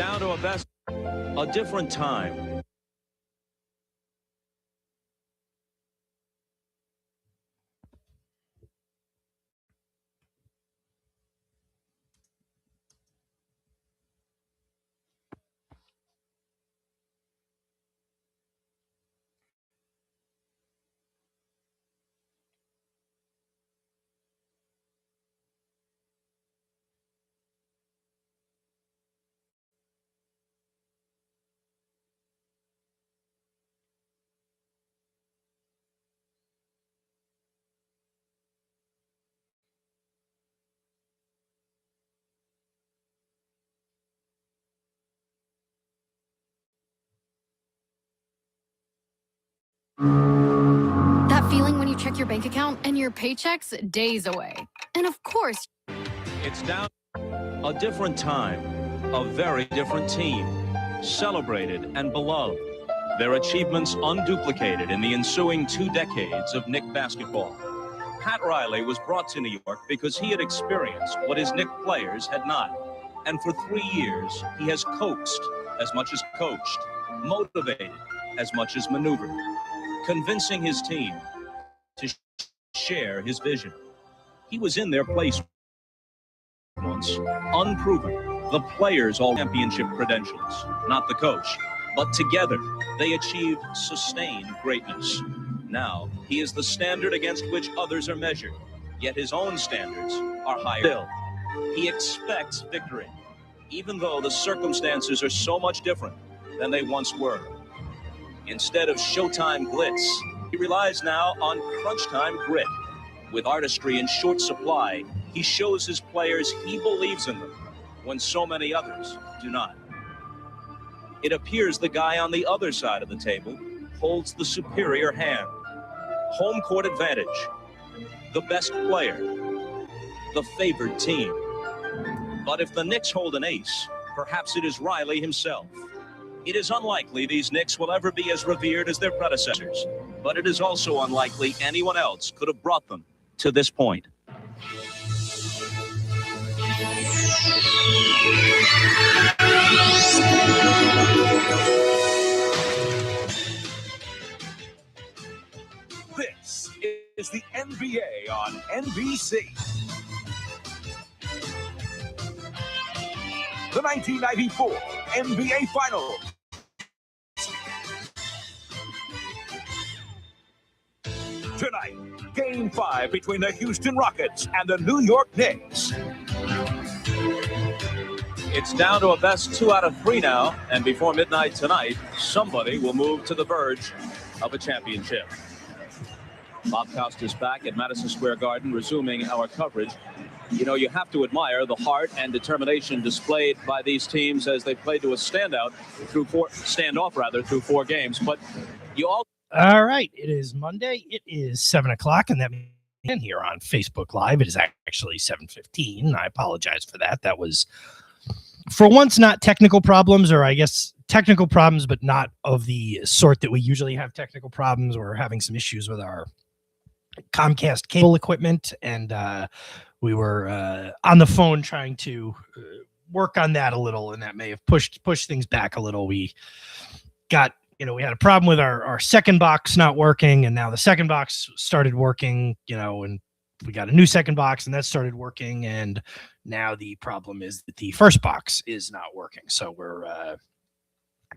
down to a different time. That feeling when you check your bank account and your paycheck's days away. And of course, It's down a different time, a very different team, celebrated and beloved. Their achievements unduplicated in the ensuing 2 decades of Knick basketball. Pat Riley was brought to New York because he had experienced what his Knick players had not. And for 3 years, he has coaxed as much as coached, motivated as much as maneuvered, convincing his team to share his vision. He was in their place once, unproven. The players all championship credentials, not the coach. But together, they achieved sustained greatness. Now, he is the standard against which others are measured, yet his own standards are higher still. He expects victory, even though the circumstances are so much different than they once were. Instead of showtime glitz, he relies now on crunch time grit. With artistry in short supply, he shows his players he believes in them when so many others do not. It appears the guy on the other side of the table holds the superior hand. Home court advantage, the best player, the favored team. But if the Knicks hold an ace, perhaps it is Riley himself. It is unlikely these Knicks will ever be as revered as their predecessors, but it is also unlikely anyone else could have brought them to this point. This is the NBA on NBC. The 1994 NBA Finals. Tonight, Game 5 between the Houston Rockets and the New York Knicks. It's down to a best 2 out of 3 now, and before midnight tonight, somebody will move to the verge of a championship. Bob Costas back at Madison Square Garden, resuming our coverage. You know, you have to admire the heart and determination displayed by these teams as they played to a standoff through 4 games. But you all. All right, it is Monday. It is 7 o'clock, and that means here on Facebook Live. It is actually 7:15. I apologize for that. That was, for once, not technical problems, or I guess technical problems, but not of the sort that we usually have technical problems. We're having some issues with our Comcast cable equipment, and we were on the phone trying to work on that a little, and that may have pushed things back a little. We got, we had a problem with our second box not working, and now the second box started working, and we got a new second box, and that started working, and now the problem is that the first box is not working. So we're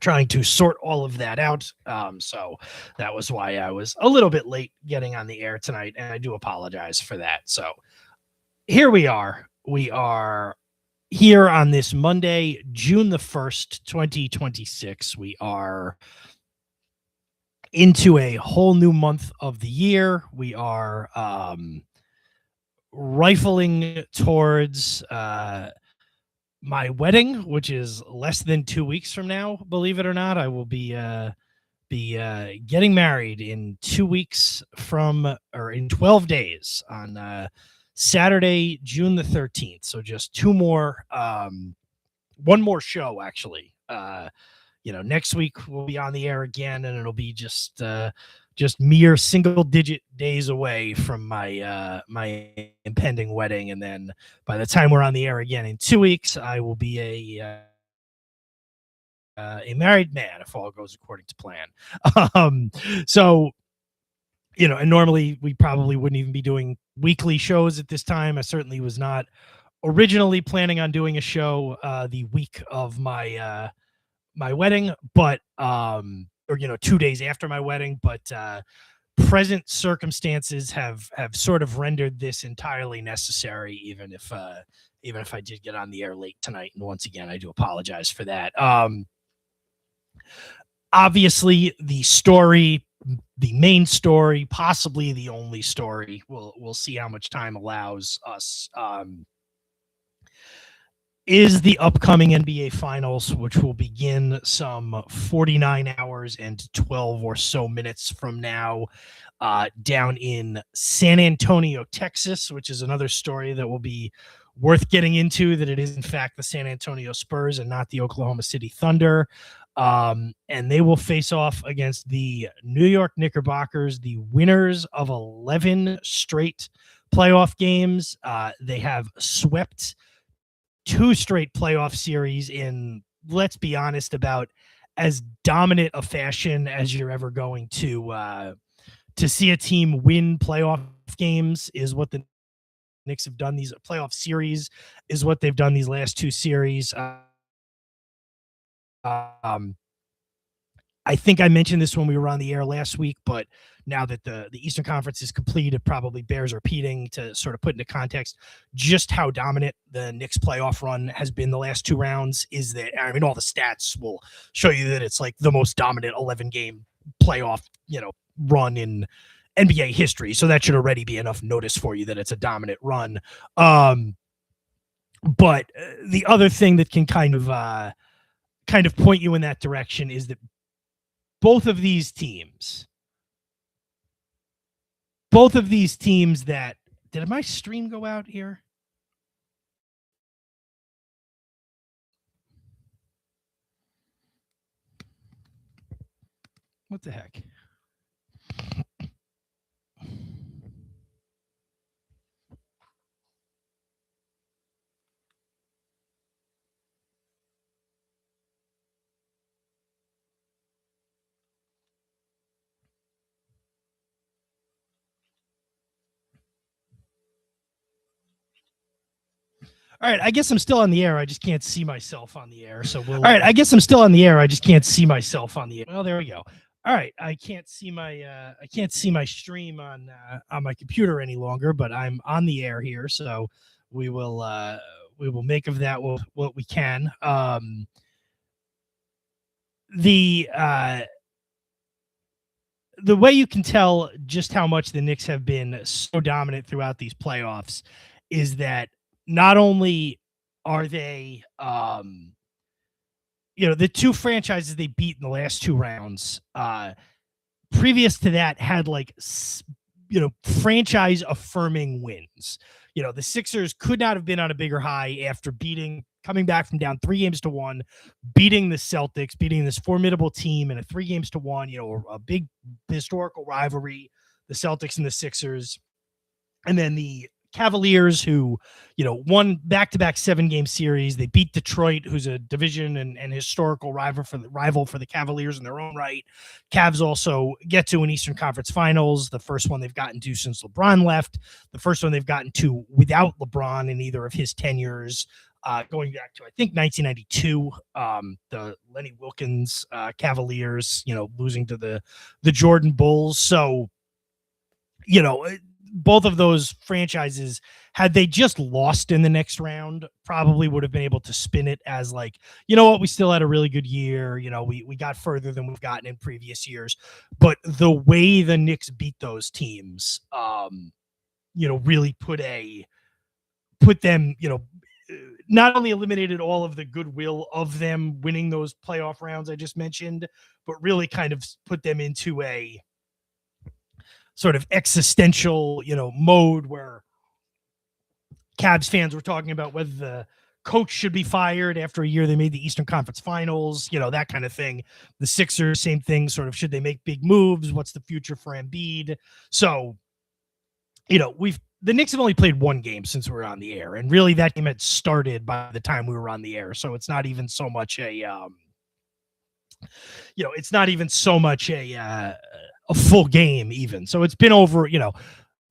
trying to sort all of that out. So that was why I was a little bit late getting on the air tonight, and I do apologize for that. So here we are. We are here on this Monday, June the 1st, 2026. We are into a whole new month of the year. We are rifling towards my wedding, which is less than 2 weeks from now. Believe it or not, I will be getting married in 2 weeks in 12 days on Saturday, June the 13th. So just one more show, actually. Next week we'll be on the air again, and it'll be just mere single-digit days away from my impending wedding. And then by the time we're on the air again in 2 weeks, I will be a married man if all goes according to plan. So, and normally we probably wouldn't even be doing weekly shows at this time. I certainly was not originally planning on doing a show the week of my my wedding, but or 2 days after my wedding, but present circumstances have sort of rendered this entirely necessary, even if I did get on the air late tonight. And once again, I do apologize for that. Obviously, the main story, possibly the only story, we'll see how much time allows us, is the upcoming NBA Finals, which will begin some 49 hours and 12 or so minutes from now, down in San Antonio, Texas, which is another story that will be worth getting into, that it is in fact the San Antonio Spurs and not the Oklahoma City Thunder. And they will face off against the New York Knickerbockers, the winners of 11 straight playoff games. They have swept 2 straight playoff series in, let's be honest, about as dominant a fashion as you're ever going to see a team win playoff games, is what the Knicks have done. These playoff series is what they've done these last 2 series. I think I mentioned this when we were on the air last week, but now that the Eastern Conference is complete, it probably bears repeating to sort of put into context just how dominant the Knicks playoff run has been the last 2 rounds. Is that, I mean, all the stats will show you that it's like the most dominant 11-game playoff, run in NBA history. So that should already be enough notice for you that it's a dominant run. But the other thing that can kind of point you in that direction is that both of these teams that, did my stream go out here? What the heck? All right, I guess I'm still on the air. I just can't see myself on the air. So we'll. All right, I guess I'm still on the air. I just can't see myself on the air. Well, there we go. All right, I can't see my stream on my computer any longer, but I'm on the air here, so we will make of that what we can. The way you can tell just how much the Knicks have been so dominant throughout these playoffs is that not only are they, the 2 franchises they beat in the last 2 rounds, previous to that had franchise affirming wins. The Sixers could not have been on a bigger high after coming back from down 3-1, beating the Celtics, beating this formidable team in a 3-1, a big historical rivalry, the Celtics and the Sixers. And then the Cavaliers, who, won back-to-back 7-game series. They beat Detroit, who's a division and historical rival for the Cavaliers in their own right. Cavs also get to an Eastern Conference Finals, the first one they've gotten to since LeBron left, the first one they've gotten to without LeBron in either of his tenures, going back to, I think, 1992, the Lenny Wilkens Cavaliers, losing to the Jordan Bulls. So, both of those franchises, had they just lost in the next round, probably would have been able to spin it as we still had a really good year. We got further than we've gotten in previous years. But the way the Knicks beat those teams, really put them, not only eliminated all of the goodwill of them winning those playoff rounds I just mentioned, but really kind of put them into a sort of existential, mode where Cavs fans were talking about whether the coach should be fired after a year they made the Eastern Conference Finals, that kind of thing. The Sixers, same thing, sort of, should they make big moves? What's the future for Embiid? So, the Knicks have only played 1 game since we were on the air, and really that game had started by the time we were on the air. So it's not even so much a it's not even so much a full game even. So it's been over,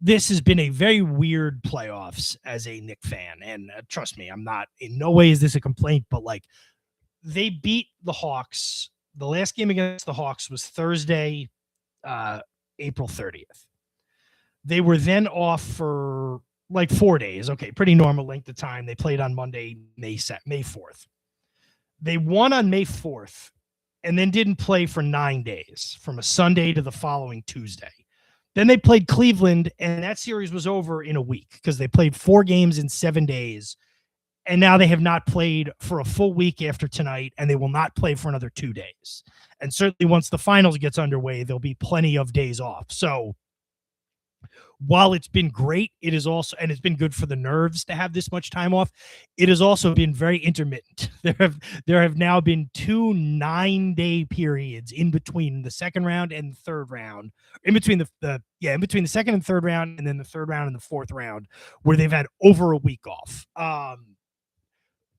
this has been a very weird playoffs as a Knick fan. And trust me, I'm not, in no way is this a complaint, but like they beat the Hawks. The last game against the Hawks was Thursday, April 30th. They were then off for like 4 days. Okay, pretty normal length of time. They played on Monday, May 4th. They won on May 4th and then didn't play for 9 days, from a Sunday to the following Tuesday. Then they played Cleveland, and that series was over in a week because they played 4 games in 7 days. And now they have not played for a full week after tonight, and they will not play for another 2 days. And certainly once the finals gets underway, there'll be plenty of days off. So while it's been great, it is also, and it's been good for the nerves to have this much time off, it has also been very intermittent. There have now been 2 9-day periods in between the second round and the third round, in between in between the second and third round, and then the third round and the fourth round, where they've had over a week off.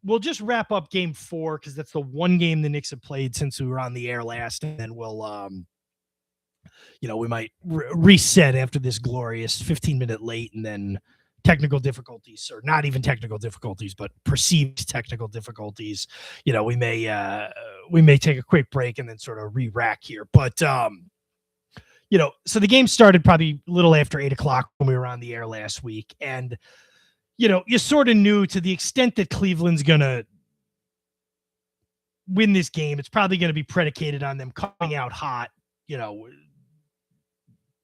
We'll just wrap up game 4 because that's the one game the Knicks have played since we were on the air last, and then we'll we might reset after this glorious 15-minute late, and then technical difficulties, or not even technical difficulties, but perceived technical difficulties. We may take a quick break and then sort of re-rack here. But, so the game started probably a little after 8 o'clock when we were on the air last week. And, you sort of knew, to the extent that Cleveland's going to win this game, it's probably going to be predicated on them coming out hot,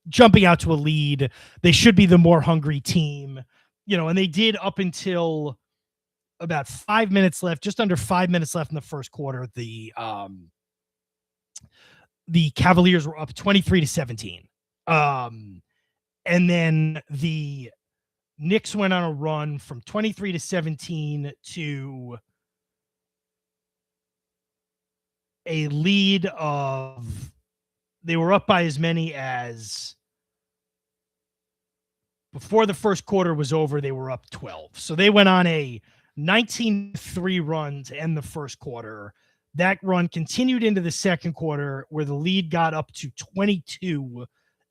jumping out to a lead. They should be the more hungry team, and they did up until about 5 minutes left, just under 5 minutes left in the first quarter. The Cavaliers were up 23-17. And then the Knicks went on a run from 23-17 to a lead of, they were up by as many as, before the first quarter was over, they were up 12. So they went on a 19-3 run to end the first quarter. That run continued into the second quarter, where the lead got up to 22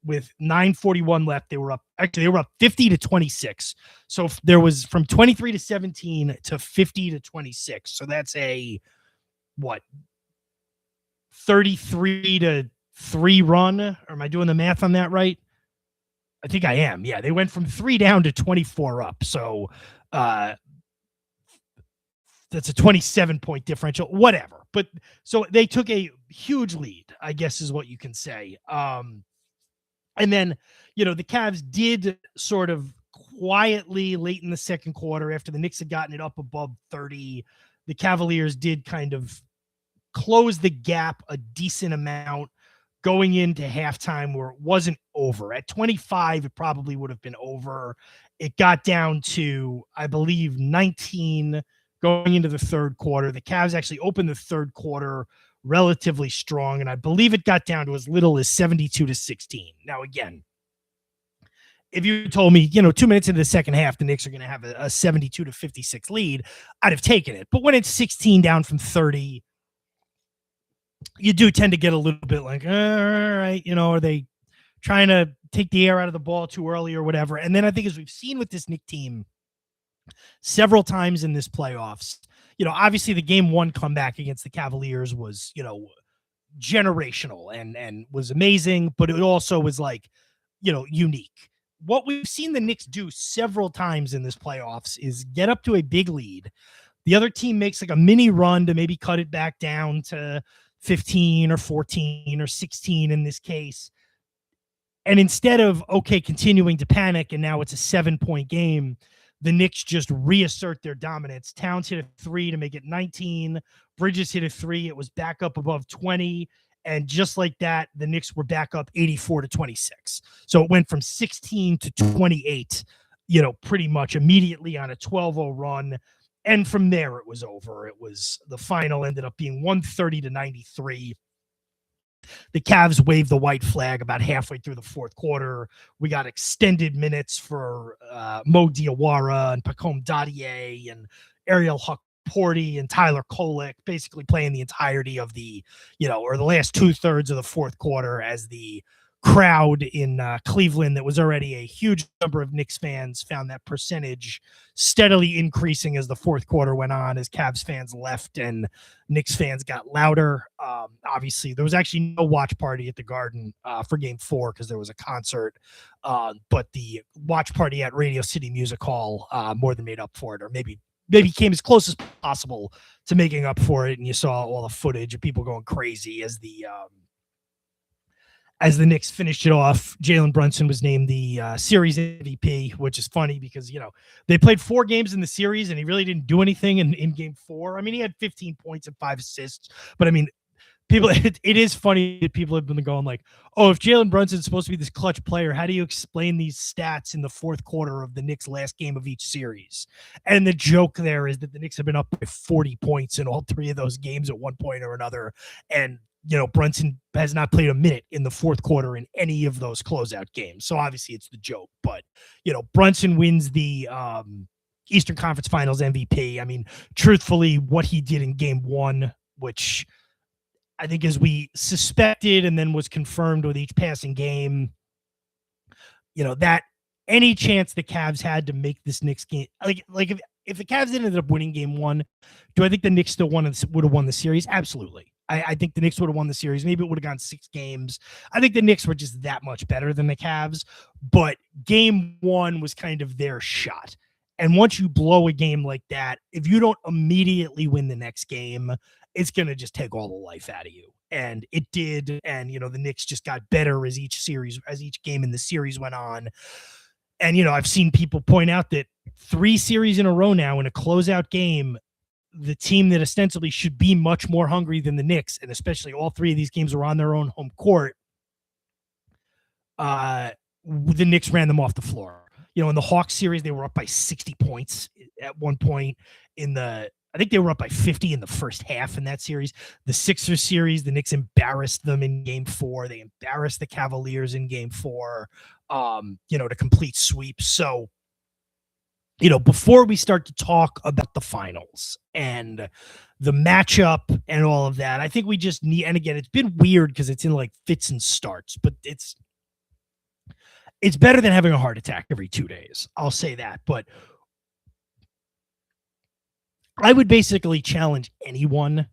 with 9:41 left. They were up 50-26. So there was from 23-17 to 50-26. So that's a 33-3 run. Or am I doing the math on that right? I think I am. Yeah, they went from 3 down to 24 up. So that's a 27-point differential, whatever. But so they took a huge lead, I guess is what you can say. And then, the Cavs did sort of quietly late in the second quarter, after the Knicks had gotten it up above 30, the Cavaliers did kind of close the gap a decent amount going into halftime, where it wasn't over. At 25, it probably would have been over. It got down to, I believe, 19 going into the third quarter. The Cavs actually opened the third quarter relatively strong, and I believe it got down to as little as 72-16. Now, again, if you told me, 2 minutes into the second half, the Knicks are going to have a 72-56 lead, I'd have taken it. But when it's 16 down from 30, you do tend to get a little bit like, all right, are they trying to take the air out of the ball too early or whatever? And then I think, as we've seen with this Knick team several times in this playoffs, obviously the game 1 comeback against the Cavaliers was, generational and was amazing, but it also was unique. What we've seen the Knicks do several times in this playoffs is get up to a big lead. The other team makes a mini run to maybe cut it back down to 15 or 14 or 16 in this case. And instead of, continuing to panic, and now it's a 7-point game, the Knicks just reassert their dominance. Towns hit a 3 to make it 19. Bridges hit a 3. It was back up above 20. And just like that, the Knicks were back up 84-26. So it went from 16 to 28, pretty much immediately on a 12-0 run. And from there, it was over. The final ended up being 130-93. The Cavs waved the white flag about halfway through the fourth quarter. We got extended minutes for Mo Diawara and Pacome Dadier and Ariel Laporte and Tyler Kolek basically playing the entirety of the, or the last 2/3 of the fourth quarter as the crowd in Cleveland that was already a huge number of Knicks fans found that percentage steadily increasing as the fourth quarter went on, as Cavs fans left and Knicks fans got louder. Obviously, there was actually no watch party at the Garden for Game 4 because there was a concert, but the watch party at Radio City Music Hall more than made up for it, or maybe came as close as possible to making up for it. And you saw all the footage of people going crazy as the Knicks finished it off. Jalen Brunson was named the series MVP, which is funny because, they played 4 games in the series and he really didn't do anything in Game 4. I mean, he had 15 points and 5 assists, but I mean, it is funny that people have been going like, oh, if Jalen Brunson's supposed to be this clutch player, how do you explain these stats in the fourth quarter of the Knicks' last game of each series? And the joke there is that the Knicks have been up by 40 points in all 3 of those games at one point or another. And Brunson has not played a minute in the fourth quarter in any of those closeout games. So obviously it's the joke, but Brunson wins the Eastern Conference Finals MVP. I mean, truthfully, what he did in Game 1, which I think as we suspected and then was confirmed with each passing game, that any chance the Cavs had to make this Knicks game, like if the Cavs ended up winning Game 1, do I think the Knicks still would have won the series? Absolutely. I think the Knicks would have won the series. Maybe it would have gone 6 games. I think the Knicks were just that much better than the Cavs, but Game 1 was kind of their shot. And once you blow a game like that, if you don't immediately win the next game, it's going to just take all the life out of you. And it did. And, the Knicks just got better as each game in the series went on. And, I've seen people point out that 3 series in a row now in a closeout game, the team that ostensibly should be much more hungry than the Knicks, and especially all 3 of these games were on their own home court, the Knicks ran them off the floor. In the Hawks series, they were up by 60 points at one point. I think they were up by 50 in the first half in that series. The Sixers series, the Knicks embarrassed them in Game 4. They embarrassed the Cavaliers in Game 4, to complete sweep. So, before we start to talk about the finals and the matchup and all of that, I think we just need, and again, it's been weird because it's in like fits and starts, but it's better than having a heart attack every 2 days. I'll say that. But I would basically challenge anyone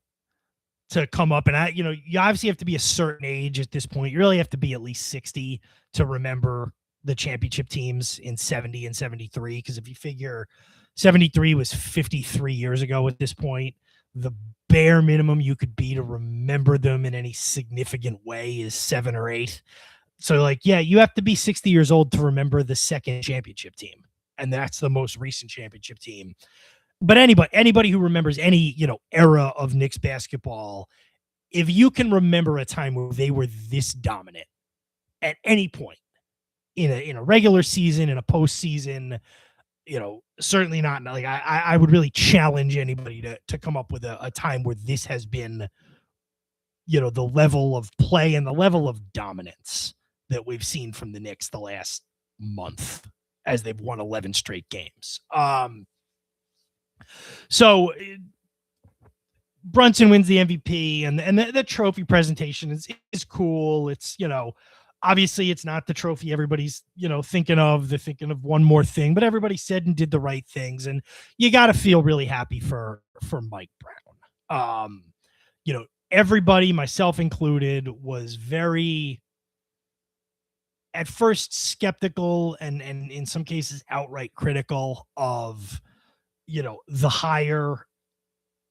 to come up, and you obviously have to be a certain age at this point. You really have to be at least 60 to remember the championship teams in 70 and 73, because if you figure 73 was 53 years ago at this point, the bare minimum you could be to remember them in any significant way is 7 or 8. So you have to be 60 years old to remember the second championship team, and that's the most recent championship team. But anybody who remembers any era of Knicks basketball, if you can remember a time where they were this dominant at any point, in a regular season, in a postseason, certainly not I would really challenge anybody to come up with a time where this has been, the level of play and the level of dominance that we've seen from the Knicks the last month as they've won 11 straight games. So Brunson wins the MVP, and the trophy presentation is cool. It's, obviously it's not the trophy everybody's, thinking of. They're thinking of one more thing, but everybody said and did the right things. And you got to feel really happy for Mike Brown. Everybody, myself included, was very, at first, skeptical and in some cases outright critical of, the hire.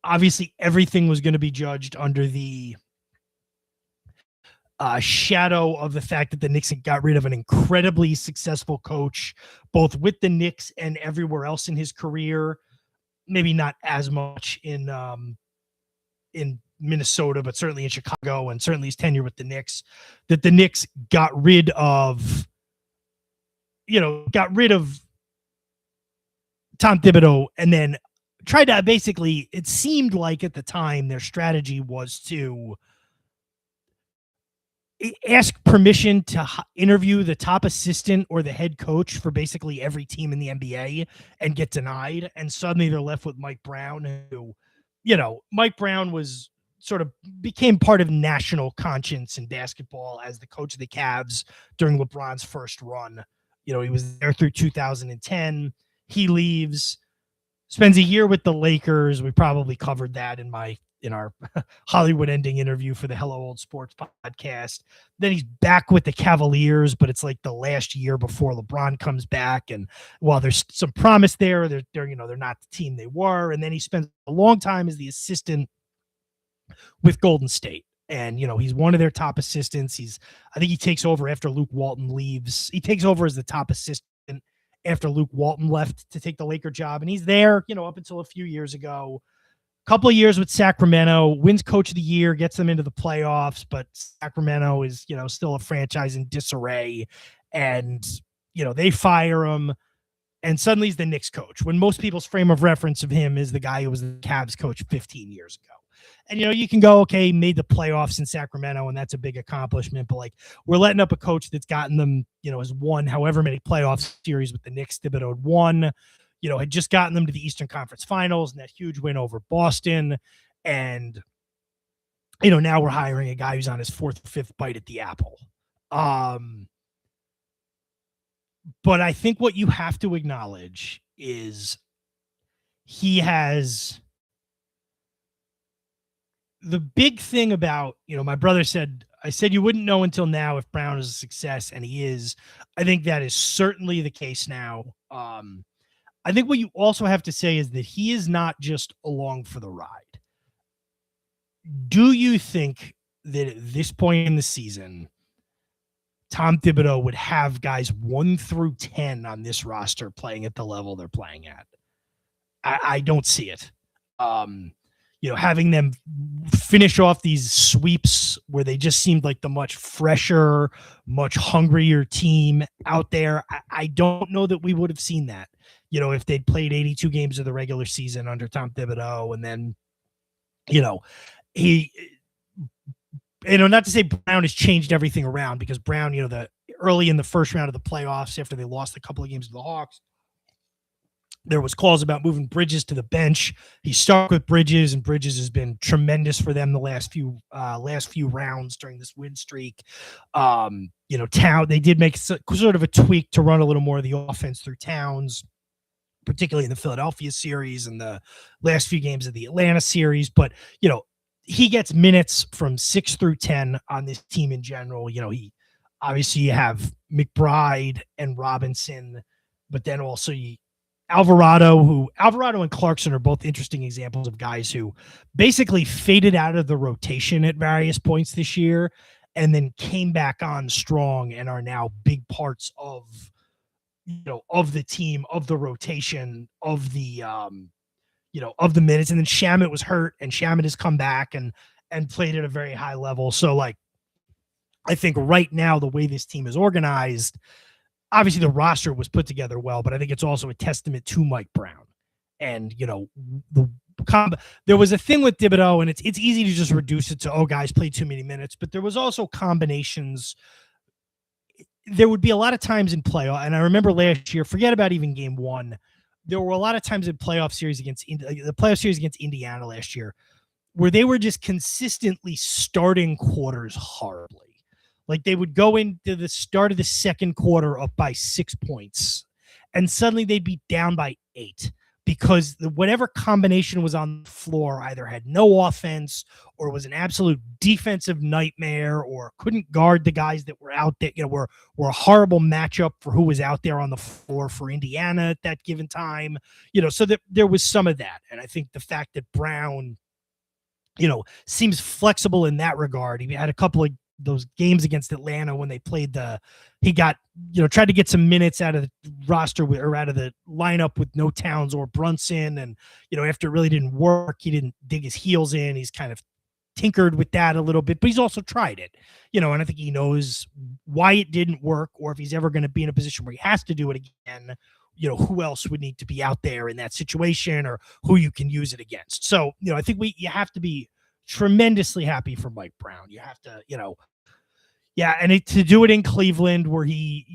Obviously everything was going to be judged under the shadow of the fact that the Knicks got rid of an incredibly successful coach, both with the Knicks and everywhere else in his career. Maybe not as much in Minnesota, but certainly in Chicago, and certainly his tenure with the Knicks, that the Knicks got rid of Tom Thibodeau, and then tried to basically, it seemed like at the time their strategy was to ask permission to interview the top assistant or the head coach for basically every team in the NBA and get denied. And suddenly they're left with Mike Brown, who, Mike Brown was sort of became part of national conscience in basketball as the coach of the Cavs during LeBron's first run. He was there through 2010. He leaves, spends a year with the Lakers. We probably covered that in our Hollywood ending interview for the Hello Old Sports podcast. Then he's back with the Cavaliers, but it's like the last year before LeBron comes back. And while there's some promise there, they're not the team they were. And then he spends a long time as the assistant with Golden State. And, he's one of their top assistants. I think he takes over after Luke Walton leaves. He takes over as the top assistant after Luke Walton left to take the Laker job. And he's there, up until a few years ago. Couple of years with Sacramento, wins coach of the year, gets them into the playoffs, but Sacramento is, still a franchise in disarray. And, they fire him. And suddenly he's the Knicks coach, when most people's frame of reference of him is the guy who was the Cavs coach 15 years ago. And, you can go, okay, made the playoffs in Sacramento, and that's a big accomplishment. But, we're letting up a coach that's gotten them, has won however many playoff series with the Knicks. Thibodeau had won, had just gotten them to the Eastern Conference Finals and that huge win over Boston. And, now we're hiring a guy who's on his fourth or fifth bite at the apple. But I think what you have to acknowledge is he has – the big thing about, my brother said, I said you wouldn't know until now if Brown is a success, and he is. I think that is certainly the case now. I think what you also have to say is that he is not just along for the ride. Do you think that at this point in the season, Tom Thibodeau would have guys 1 through 10 on this roster playing at the level they're playing at? I don't see it. Having them finish off these sweeps where they just seemed like the much fresher, much hungrier team out there. I don't know that we would have seen that, if they'd played 82 games of the regular season under Tom Thibodeau. And then, not to say Brown has changed everything around, because Brown, early in the first round of the playoffs, after they lost a couple of games to the Hawks, there was calls about moving Bridges to the bench. He stuck with Bridges, and Bridges has been tremendous for them the last few rounds during this win streak. They did make sort of a tweak to run a little more of the offense through Towns, particularly in the Philadelphia series and the last few games of the Atlanta series. But, he gets minutes from 6 through 10 on this team in general. He obviously, you have McBride and Robinson, but then also Alvarado and Clarkson are both interesting examples of guys who basically faded out of the rotation at various points this year and then came back on strong and are now big parts of the team, of the rotation, of the minutes. And then Shamet was hurt, and Shamet has come back and played at a very high level. So I think right now, the way this team is organized, obviously the roster was put together well, but I think it's also a testament to Mike Brown. And, there was a thing with Thibodeau, and it's easy to just reduce it to, guys played too many minutes, but there was also combinations. There would be a lot of times in playoff, and I remember last year, forget about even game one, there were a lot of times in the playoff series against Indiana last year where they were just consistently starting quarters horribly. They would go into the start of the second quarter up by 6 points, and suddenly they'd be down by 8 because whatever combination was on the floor either had no offense or was an absolute defensive nightmare or couldn't guard the guys that were out there, were a horrible matchup for who was out there on the floor for Indiana at that given time, so that there was some of that. And I think the fact that Brown, seems flexible in that regard. He had a couple of those games against Atlanta when they played he got, tried to get some minutes out of the roster or out of the lineup with no Towns or Brunson. And, after it really didn't work, he didn't dig his heels in. He's kind of tinkered with that a little bit, but he's also tried it, and I think he knows why it didn't work, or if he's ever going to be in a position where he has to do it again, who else would need to be out there in that situation or who you can use it against. So, I think you have to be tremendously happy for Mike Brown. You have to, Yeah, and to do it in Cleveland where he,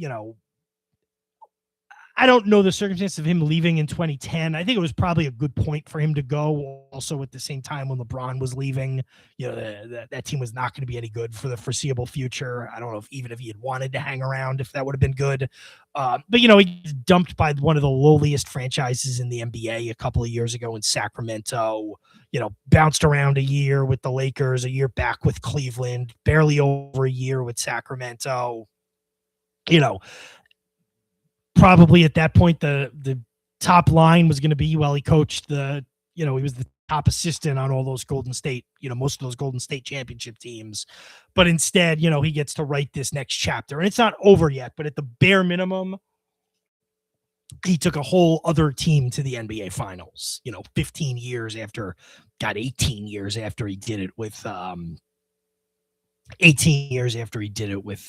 I don't know the circumstance of him leaving in 2010. I think it was probably a good point for him to go. Also, at the same time when LeBron was leaving, that team was not going to be any good for the foreseeable future. I don't know if he had wanted to hang around, if that would have been good. But he was dumped by one of the lowliest franchises in the NBA a couple of years ago in Sacramento. Bounced around a year with the Lakers, a year back with Cleveland, barely over a year with Sacramento. Probably at that point, the top line was going to be, he coached he was the top assistant on all those Golden State, most of those Golden State championship teams. But instead, he gets to write this next chapter. And it's not over yet, but at the bare minimum, he took a whole other team to the NBA Finals, 18 years after he did it with 18 years after he did it with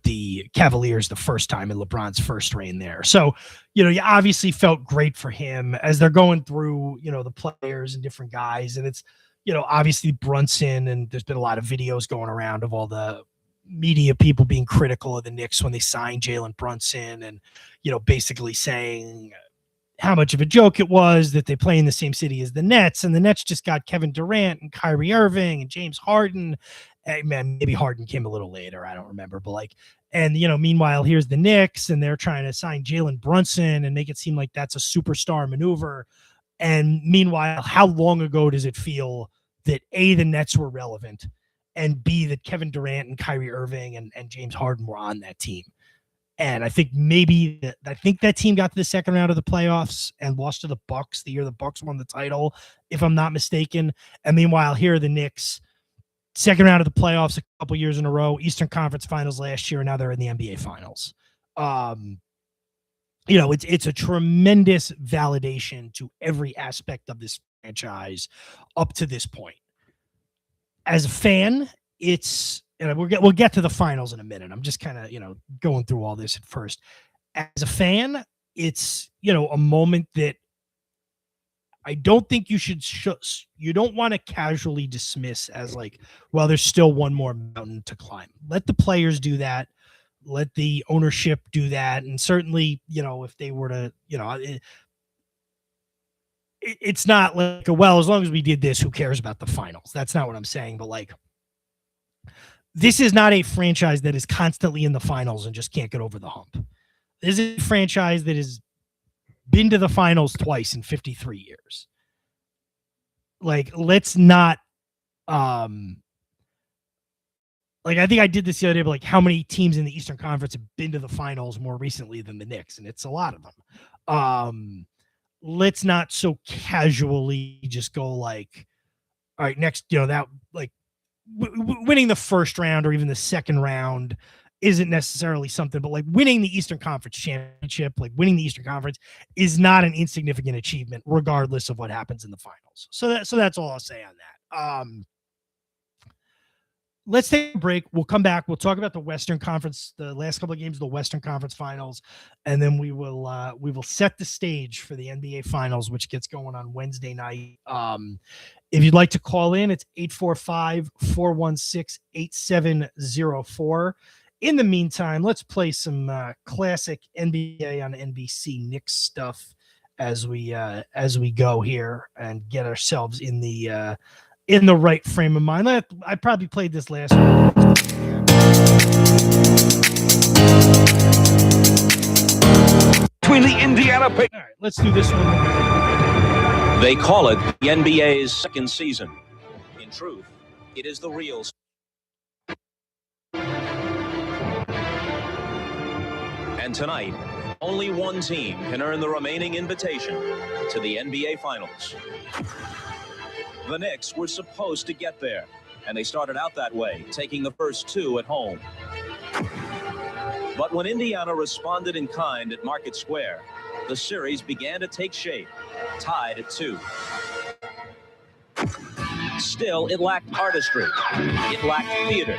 the Cavaliers the first time in LeBron's first reign there. So, you obviously felt great for him as they're going through, the players and different guys. And it's, obviously Brunson, and there's been a lot of videos going around of all the media people being critical of the Knicks when they signed Jalen Brunson and, basically saying how much of a joke it was that they play in the same city as the Nets, and the Nets just got Kevin Durant and Kyrie Irving and James Harden. Man, maybe Harden came a little later. I don't remember, but meanwhile, here's the Knicks and they're trying to sign Jalen Brunson and make it seem like that's a superstar maneuver. And meanwhile, how long ago does it feel that A, the Nets were relevant, and B, that Kevin Durant and Kyrie Irving and James Harden were on that team? And I think that team got to the second round of the playoffs and lost to the Bucks the year the Bucks won the title, if I'm not mistaken. And meanwhile, here are the Knicks, second round of the playoffs a couple years in a row, Eastern Conference Finals last year, and now they're in the NBA Finals. It's a tremendous validation to every aspect of this franchise up to this point. As a fan, we'll get to the finals in a minute. I'm just kind of, going through all this at first. As a fan, it's, a moment that I don't think you should you don't want to casually dismiss as there's still one more mountain to climb. Let the players do that. Let the ownership do that. And certainly, if they were to, it's not as long as we did this, who cares about the finals? That's not what I'm saying. But this is not a franchise that is constantly in the finals and just can't get over the hump. This is a franchise that has been to the finals twice in 53 years. Let's not, I think I did this the other day, but how many teams in the Eastern Conference have been to the finals more recently than the Knicks? And it's a lot of them. Let's not so casually just go all right, next, that winning the first round or even the second round isn't necessarily something, but winning the Eastern Conference championship, winning the Eastern Conference is not an insignificant achievement, regardless of what happens in the finals. So that's all I'll say on that. Let's take a break. We'll come back. We'll talk about the Western Conference, the last couple of games of the Western Conference Finals, and then we will set the stage for the NBA Finals, which gets going on Wednesday night. If you'd like to call in, it's 845-416-8704. In the meantime, let's play some classic NBA on NBC Knicks stuff as we go here and get ourselves in the right frame of mind. I probably played this last week. Between the Indiana Pacers. All right, let's do this one. They call it the NBA's second season. In truth, it is the real. And tonight, only one team can earn the remaining invitation to the NBA Finals. The Knicks were supposed to get there, and they started out that way, taking the first two at home. But when Indiana responded in kind at Market Square, the series began to take shape, tied at 2. Still, it lacked artistry. It lacked theater.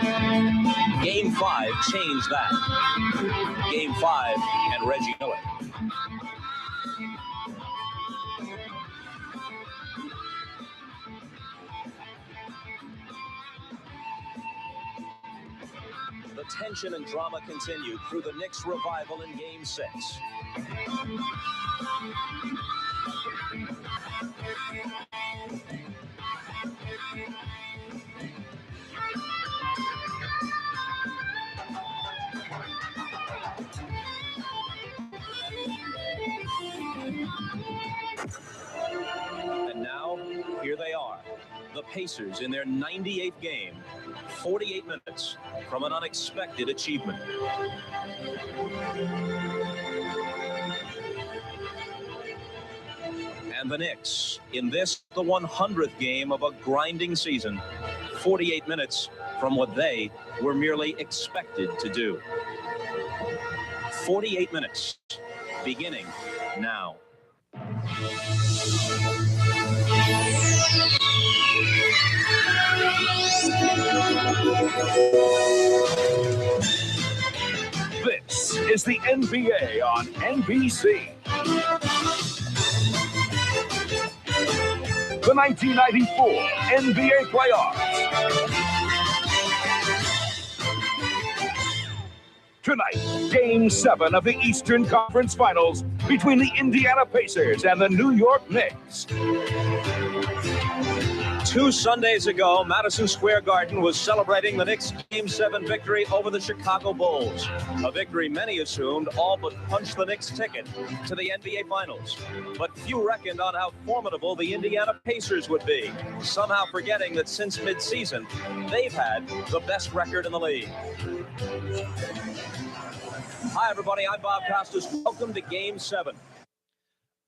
Game 5 changed that. Game 5 and Reggie Miller. the tension and drama continued through the Knicks' revival in Game 6. And now, here they are, the Pacers in their 98th game, 48 minutes from an unexpected achievement. And the Knicks, in this, the 100th game of a grinding season, 48 minutes from what they were merely expected to do. 48 minutes, beginning now. This is the NBA on NBC. The 1994 NBA playoffs. Tonight, Game 7 of the Eastern Conference Finals between the Indiana Pacers and the New York Knicks. 2 Sundays ago, Madison Square Garden was celebrating the Knicks' Game 7 victory over the Chicago Bulls. A victory many assumed all but punched the Knicks' ticket to the NBA Finals. But few reckoned on how formidable the Indiana Pacers would be, somehow forgetting that since midseason, they've had the best record in the league. Hi, everybody. I'm Bob Costas. Welcome to Game 7.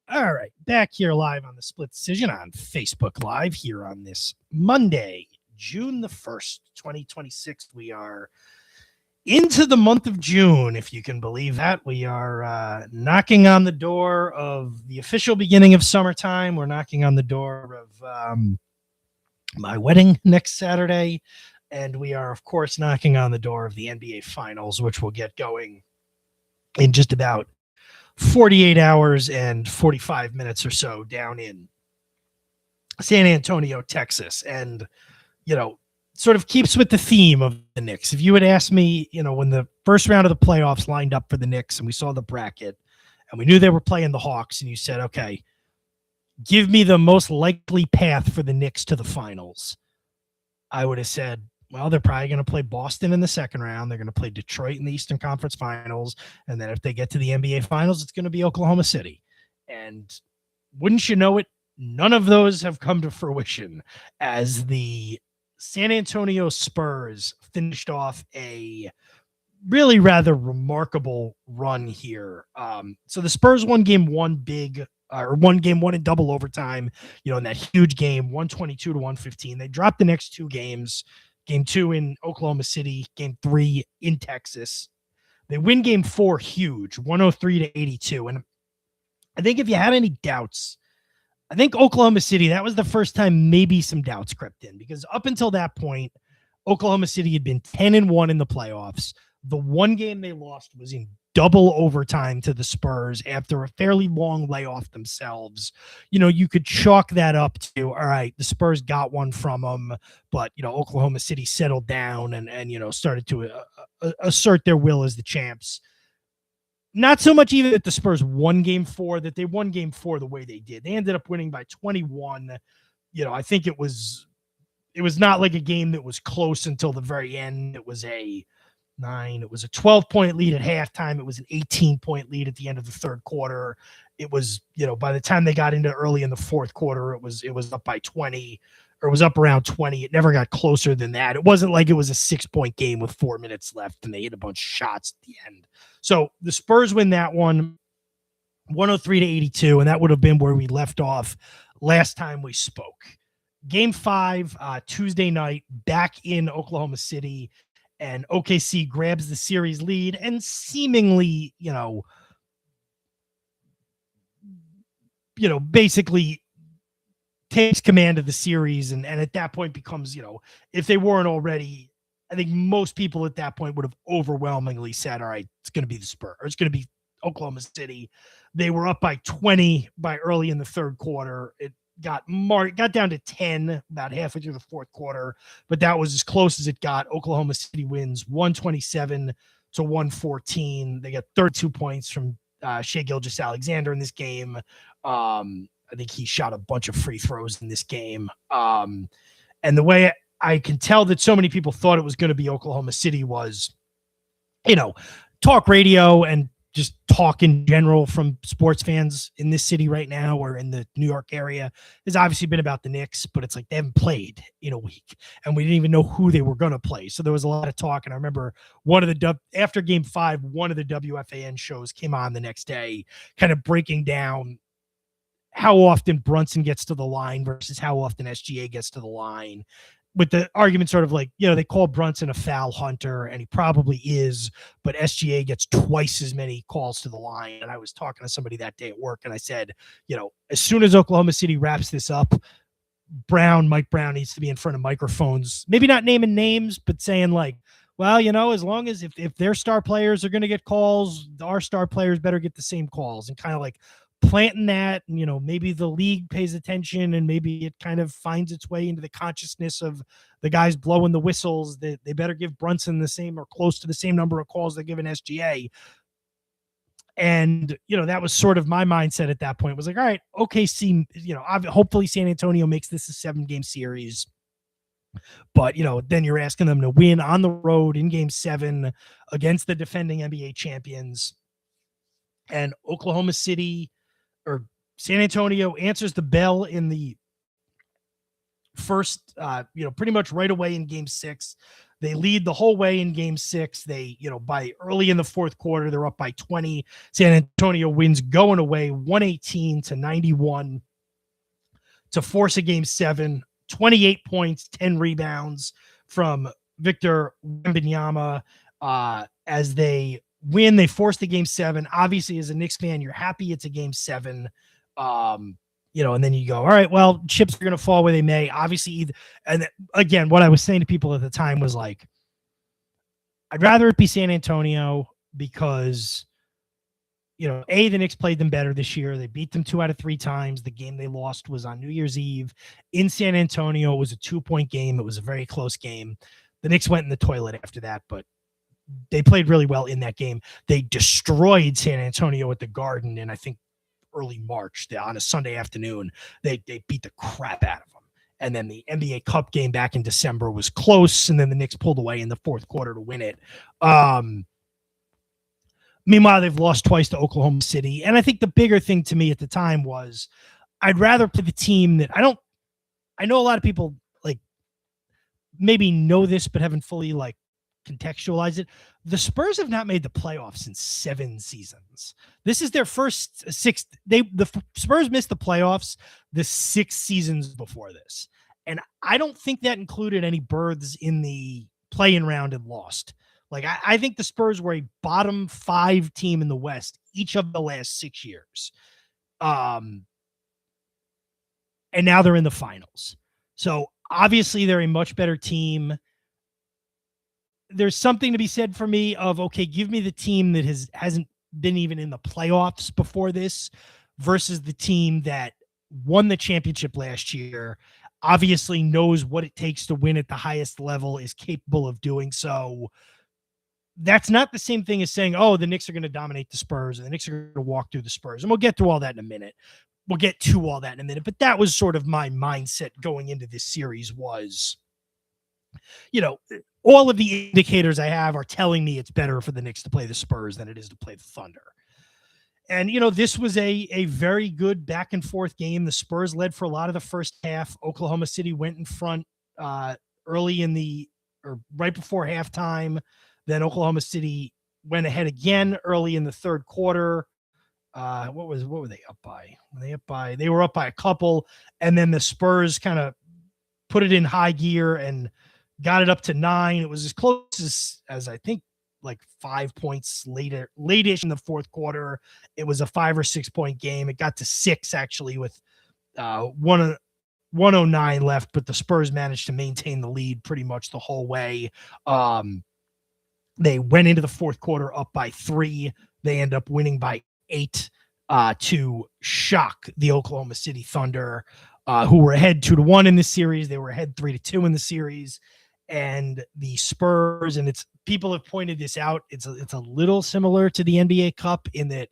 All right, back here live on the Split Decision on Facebook Live here on this Monday, June the 1st, 2026. We are into the month of June, if you can believe that. We are knocking on the door of the official beginning of summertime. We're knocking on the door of my wedding next Saturday. And we are, of course, knocking on the door of the NBA Finals, which will get going in just about 48 hours and 45 minutes or so down in San Antonio, Texas. And, you know, sort of keeps with the theme of the Knicks. If you had asked me, you know, when the first round of the playoffs lined up for the Knicks and we saw the bracket and we knew they were playing the Hawks, and you said, okay, give me the most likely path for the Knicks to the finals, I would have said, well, they're probably going to play Boston in the second round. They're going to play Detroit in the Eastern Conference Finals. And then if they get to the NBA Finals, it's going to be Oklahoma City. And wouldn't you know it, none of those have come to fruition as the San Antonio Spurs finished off a really rather remarkable run here. So the Spurs won game one in double overtime, you know, in that huge game, 122-115. They dropped the next two games. Game 2 in Oklahoma City, Game 3 in Texas. They win Game 4 huge, 103-82. And I think if you had any doubts, I think Oklahoma City, that was the first time maybe some doubts crept in, because up until that point, Oklahoma City had been 10-1 in the playoffs. The one game they lost was in double overtime to the Spurs after a fairly long layoff themselves. You know, you could chalk that up to, all right, the Spurs got one from them, but, you know, Oklahoma City settled down and you know, started to assert their will as the champs. Not so much even that the Spurs won Game 4, that they won Game 4 the way they did. They ended up winning by 21. You know, I think it was not like a game that was close until the very end. It was a 12-point lead at halftime. It was an 18-point lead at the end of the third quarter. It was, you know, by the time they got into early in the fourth quarter, it was up by 20, or it was up around 20. It never got closer than that. It wasn't like it was a 6-point game with 4 minutes left and they hit a bunch of shots at the end. So the Spurs win that one 103-82, and that would have been where we left off last time we spoke. Game 5, Tuesday night, back in Oklahoma City. And OKC grabs the series lead and seemingly, you know, basically takes command of the series. And at that point becomes, you know, if they weren't already, I think most people at that point would have overwhelmingly said, all right, it's going to be the Spurs, or it's going to be Oklahoma City. They were up by 20 by early in the third quarter. got down to 10 about halfway through the fourth quarter, but that was as close as it got. Oklahoma City wins 127-114. They got 32 points from Shai Gilgeous-Alexander in this game. I think he shot a bunch of free throws in this game. And the way I can tell that so many people thought it was going to be Oklahoma City was, talk radio and just talk in general from sports fans in this city right now or in the New York area has obviously been about the Knicks, but it's like they haven't played in a week and we didn't even know who they were going to play. So there was a lot of talk. And I remember after game 5, one of the WFAN shows came on the next day, kind of breaking down how often Brunson gets to the line versus how often SGA gets to the line, with the argument sort of like, they call Brunson a foul hunter, and he probably is, but SGA gets twice as many calls to the line. And I was talking to somebody that day at work, and I said, as soon as Oklahoma City wraps this up, Mike Brown needs to be in front of microphones, maybe not naming names, but saying like, well, as long as if their star players are going to get calls, our star players better get the same calls, and kind of like planting that, and maybe the league pays attention and maybe it kind of finds its way into the consciousness of the guys blowing the whistles that they better give Brunson the same or close to the same number of calls they're giving SGA. And that was sort of my mindset at that point. It was like, all right, OKC, hopefully San Antonio makes this a 7-game series, but then you're asking them to win on the road in game 7 against the defending NBA champions, and Oklahoma City or San Antonio answers the bell in the first, pretty much right away in game 6. They lead the whole way in game 6. They, by early in the fourth quarter, they're up by 20. San Antonio wins going away 118-91 to force a game 7, 28 points, 10 rebounds from Victor Wembanyama as they win. They force the game 7. Obviously, as a Knicks fan, you're happy it's a game 7. And then you go, all right, well, chips are going to fall where they may. Obviously, and again, what I was saying to people at the time was like, I'd rather it be San Antonio because, the Knicks played them better this year. They beat them 2 out of 3 times. The game they lost was on New Year's Eve in San Antonio. It was a 2-point game. It was a very close game. The Knicks went in the toilet after that, but they played really well in that game. They destroyed San Antonio at the Garden in, I think, early March on a Sunday afternoon. They beat the crap out of them. And then the NBA Cup game back in December was close, and then the Knicks pulled away in the fourth quarter to win it. Meanwhile, they've lost twice to Oklahoma City. And I think the bigger thing to me at the time was I'd rather play the team that I know a lot of people like maybe know this, but haven't fully like contextualize it. The Spurs have not made the playoffs in 7 seasons. This is their first 6. The Spurs missed the playoffs the 6 seasons before this. And I don't think that included any berths in the play-in round and lost. Like, I think the Spurs were a bottom 5 team in the West each of the last 6 years. And now they're in the finals. So obviously they're a much better team. There's something to be said for me of, okay, give me the team that hasn't been even in the playoffs before this versus the team that won the championship last year, obviously knows what it takes to win at the highest level, is capable of doing so. That's not the same thing as saying, oh, the Knicks are going to dominate the Spurs and the Knicks are going to walk through the Spurs. And we'll get through all that in a minute. But that was sort of my mindset going into this series was, all of the indicators I have are telling me it's better for the Knicks to play the Spurs than it is to play the Thunder. And, this was a very good back and forth game. The Spurs led for a lot of the first half. Oklahoma City went in front early right before halftime. Then Oklahoma City went ahead again early in the third quarter. What were they up by? They were up by a couple. And then the Spurs kind of put it in high gear and got it up to 9. It was as close as I think like 5 points late-ish in the fourth quarter. It was a 5 or 6 point game. It got to 6 actually with 109 left, but the Spurs managed to maintain the lead pretty much the whole way. They went into the fourth quarter up by 3. They end up winning by 8 to shock the Oklahoma City Thunder. who were ahead 2-1 in this series. They were ahead 3-2 in the series. And the Spurs, and people have pointed this out, it's a little similar to the NBA Cup in that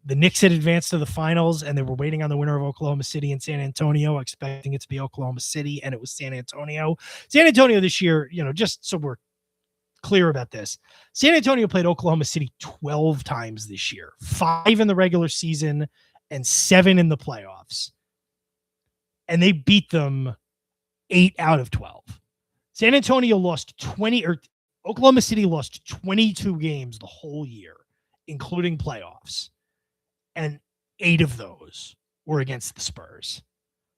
the Knicks had advanced to the finals and they were waiting on the winner of Oklahoma City and San Antonio, expecting it to be Oklahoma City, and it was San Antonio. San Antonio this year, just so we're clear about this, San Antonio played Oklahoma City 12 times this year, 5 in the regular season and 7 in the playoffs. And they beat them 8 out of 12. San Antonio lost 20, or Oklahoma City lost 22 games the whole year, including playoffs. And 8 of those were against the Spurs.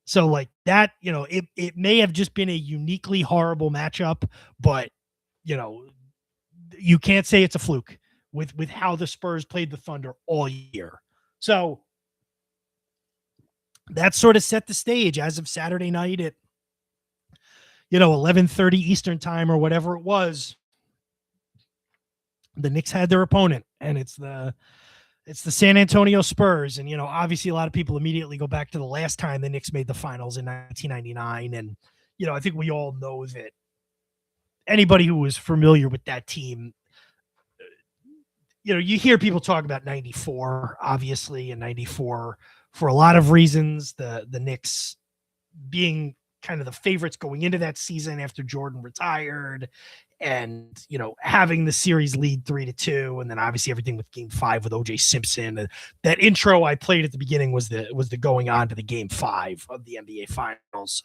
So like that, it may have just been a uniquely horrible matchup, but you can't say it's a fluke with how the Spurs played the Thunder all year. So that sort of set the stage as of Saturday night at 11:30 Eastern time or whatever it was. The Knicks had their opponent, and it's the San Antonio Spurs. And, obviously a lot of people immediately go back to the last time the Knicks made the finals in 1999. And, I think we all know that anybody who was familiar with that team, you hear people talk about 94, obviously, and 94 for a lot of reasons. The Knicks being kind of the favorites going into that season after Jordan retired, and having the series lead 3-2, and then obviously everything with Game 5 with OJ Simpson. That intro I played at the beginning was the going on to the Game 5 of the NBA Finals.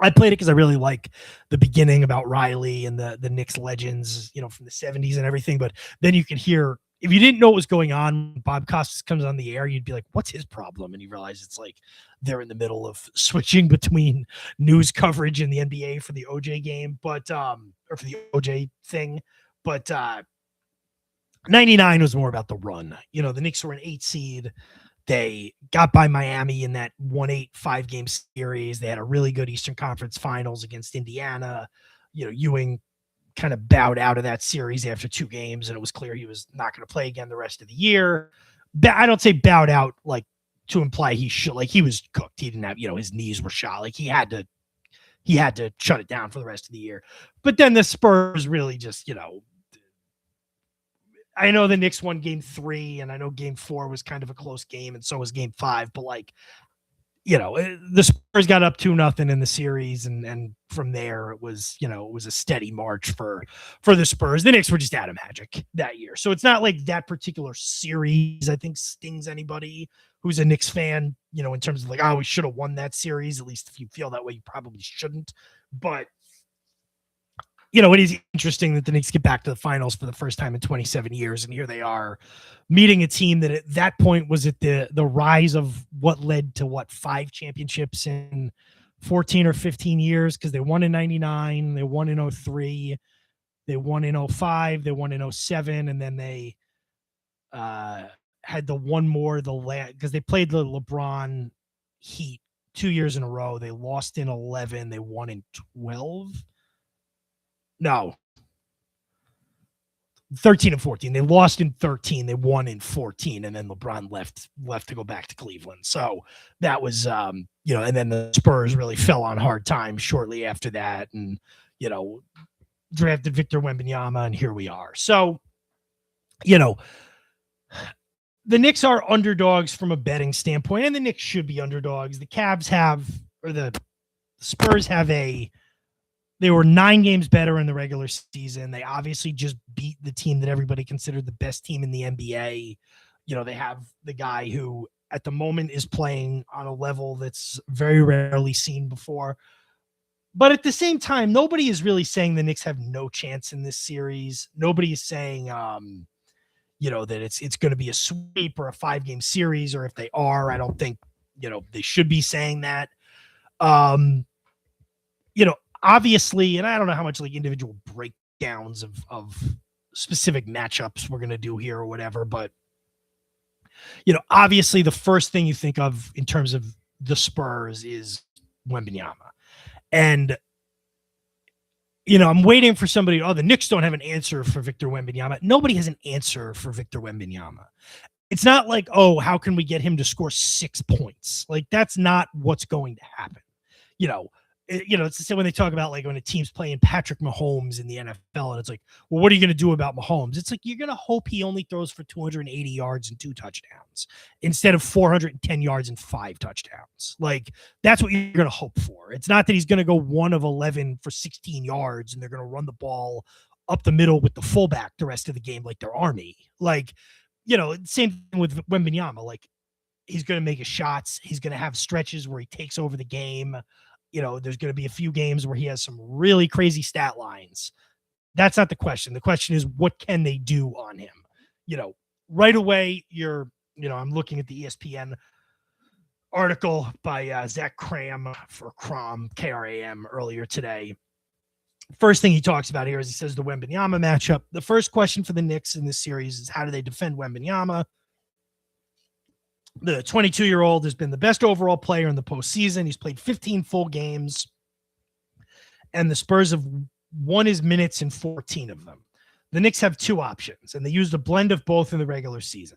I played it because I really like the beginning about Riley and the Knicks legends, from the 70s and everything. But then you could hear, if you didn't know what was going on, Bob Costas comes on the air, you'd be like, what's his problem? And you realize it's like they're in the middle of switching between news coverage in the NBA for the OJ game, or for the OJ thing. But 99 was more about the run. The Knicks were an 8 seed. They got by Miami in that 1-8 5-game series. They had a really good Eastern Conference Finals against Indiana. Ewing kind of bowed out of that series after 2 games, and it was clear he was not going to play again the rest of the year. I don't say bowed out like to imply he should, like he was cooked. He didn't have, his knees were shot. Like he had to shut it down for the rest of the year. But then the Spurs really just, I know the Knicks won Game 3, and I know Game 4 was kind of a close game, and so was Game 5. But the Spurs got up 2-0 in the series, and from there it was a steady march for the Spurs. The Knicks were just out of magic that year, so it's not like that particular series I think stings anybody who's a Knicks fan. In terms of like, oh, we should have won that series. At least if you feel that way, you probably shouldn't. But it is interesting that the Knicks get back to the finals for the first time in 27 years. And here they are meeting a team that at that point was at the rise of what led to 5 championships in 14 or 15 years. Cause they won in 99, they won in 03, they won in 05, they won in 07. And then they had the one more, cause they played the LeBron Heat 2 years in a row. They lost in 11. They won in 12. No, 13 and 14. They lost in 13. They won in 14, and then LeBron left to go back to Cleveland. So that was, and then the Spurs really fell on hard times shortly after that, and drafted Victor Wembanyama, and here we are. So, the Knicks are underdogs from a betting standpoint, and the Knicks should be underdogs. The Spurs have They were 9 games better in the regular season. They obviously just beat the team that everybody considered the best team in the NBA. They have the guy who at the moment is playing on a level that's very rarely seen before. But at the same time, nobody is really saying the Knicks have no chance in this series. Nobody is saying, that it's going to be a sweep or a 5-game series, or if they are, I don't think, they should be saying that. Obviously, and I don't know how much like individual breakdowns of specific matchups we're going to do here or whatever, but obviously the first thing you think of in terms of the Spurs is Wembanyama. And I'm waiting for somebody, the Knicks don't have an answer for Victor Wembanyama. Nobody has an answer for Victor Wembanyama. it's not like, oh, how can we get him to score 6 points? Like, that's not what's going to happen. It's the same when they talk about like when a team's playing Patrick Mahomes in the NFL, and it's like, well, what are you going to do about Mahomes? It's like, you're going to hope he only throws for 280 yards and 2 touchdowns instead of 410 yards and 5 touchdowns. Like, that's what you're going to hope for. It's not that he's going to go 1 of 11 for 16 yards and they're going to run the ball up the middle with the fullback the rest of the game like they're Army. Like, same thing with Wembanyama. Like, he's going to make his shots. He's going to have stretches where he takes over the game. There's going to be a few games where he has some really crazy stat lines. That's not the question. The question is, what can they do on him? Right away, I'm looking at the ESPN article by Zach Kram for KRAM earlier today. First thing he talks about here is he says the Wembanyama matchup. The first question for the Knicks in this series is, how do they defend Wembanyama? The 22-year-old has been the best overall player in the postseason. He's played 15 full games, and the Spurs have won his minutes in 14 of them. The Knicks have 2 options, and they used a blend of both in the regular season.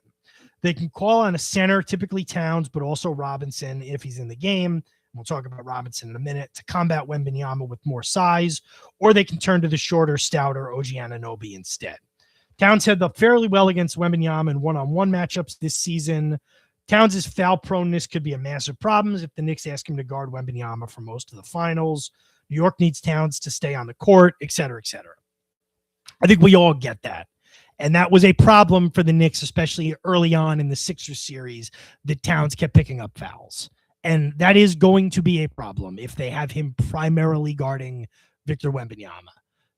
They can call on a center, typically Towns, but also Robinson if he's in the game. We'll talk about Robinson in a minute, to combat Wembanyama with more size, or they can turn to the shorter, stouter OG Anunoby instead. Towns held up fairly well against Wembanyama in one-on-one matchups this season. Towns' foul proneness could be a massive problem if the Knicks ask him to guard Wembanyama for most of the finals. New York needs Towns to stay on the court, et cetera, et cetera. I think we all get that. And that was a problem for the Knicks, especially early on in the Sixers series, that Towns kept picking up fouls. And that is going to be a problem if they have him primarily guarding Victor Wembanyama.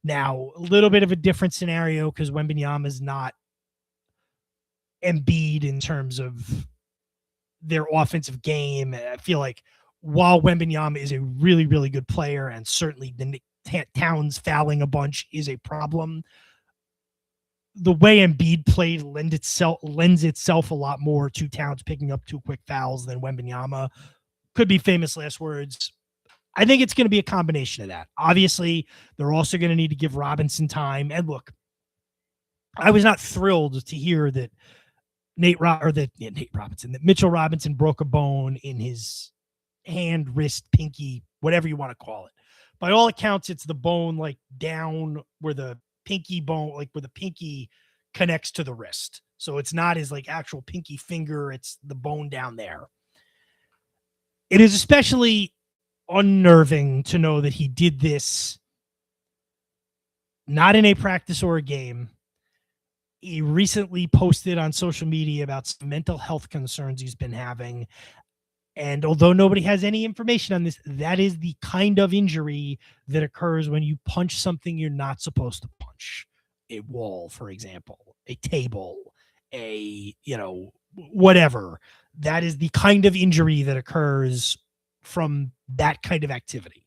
Now, a little bit of a different scenario because Wembanyama is not Embiid in terms of their offensive game. I feel like while Wembanyama is a really, really good player, and certainly the Towns fouling a bunch is a problem, the way Embiid played lends itself a lot more to Towns picking up 2 quick fouls than Wembanyama. Could be famous last words. I think it's going to be a combination of that. Obviously, they're also going to need to give Robinson time. And look, I was not thrilled to hear that that Mitchell Robinson broke a bone in his hand, wrist, pinky, whatever you want to call it. By all accounts, it's the bone like down where the pinky bone, like where the pinky connects to the wrist. So it's not his like actual pinky finger. It's the bone down there. It is especially unnerving to know that he did this not in a practice or a game. He recently posted on social media about some mental health concerns he's been having. And although nobody has any information on this, that is the kind of injury that occurs when you punch something you're not supposed to punch. A wall, for example, a table, whatever. That is the kind of injury that occurs from that kind of activity.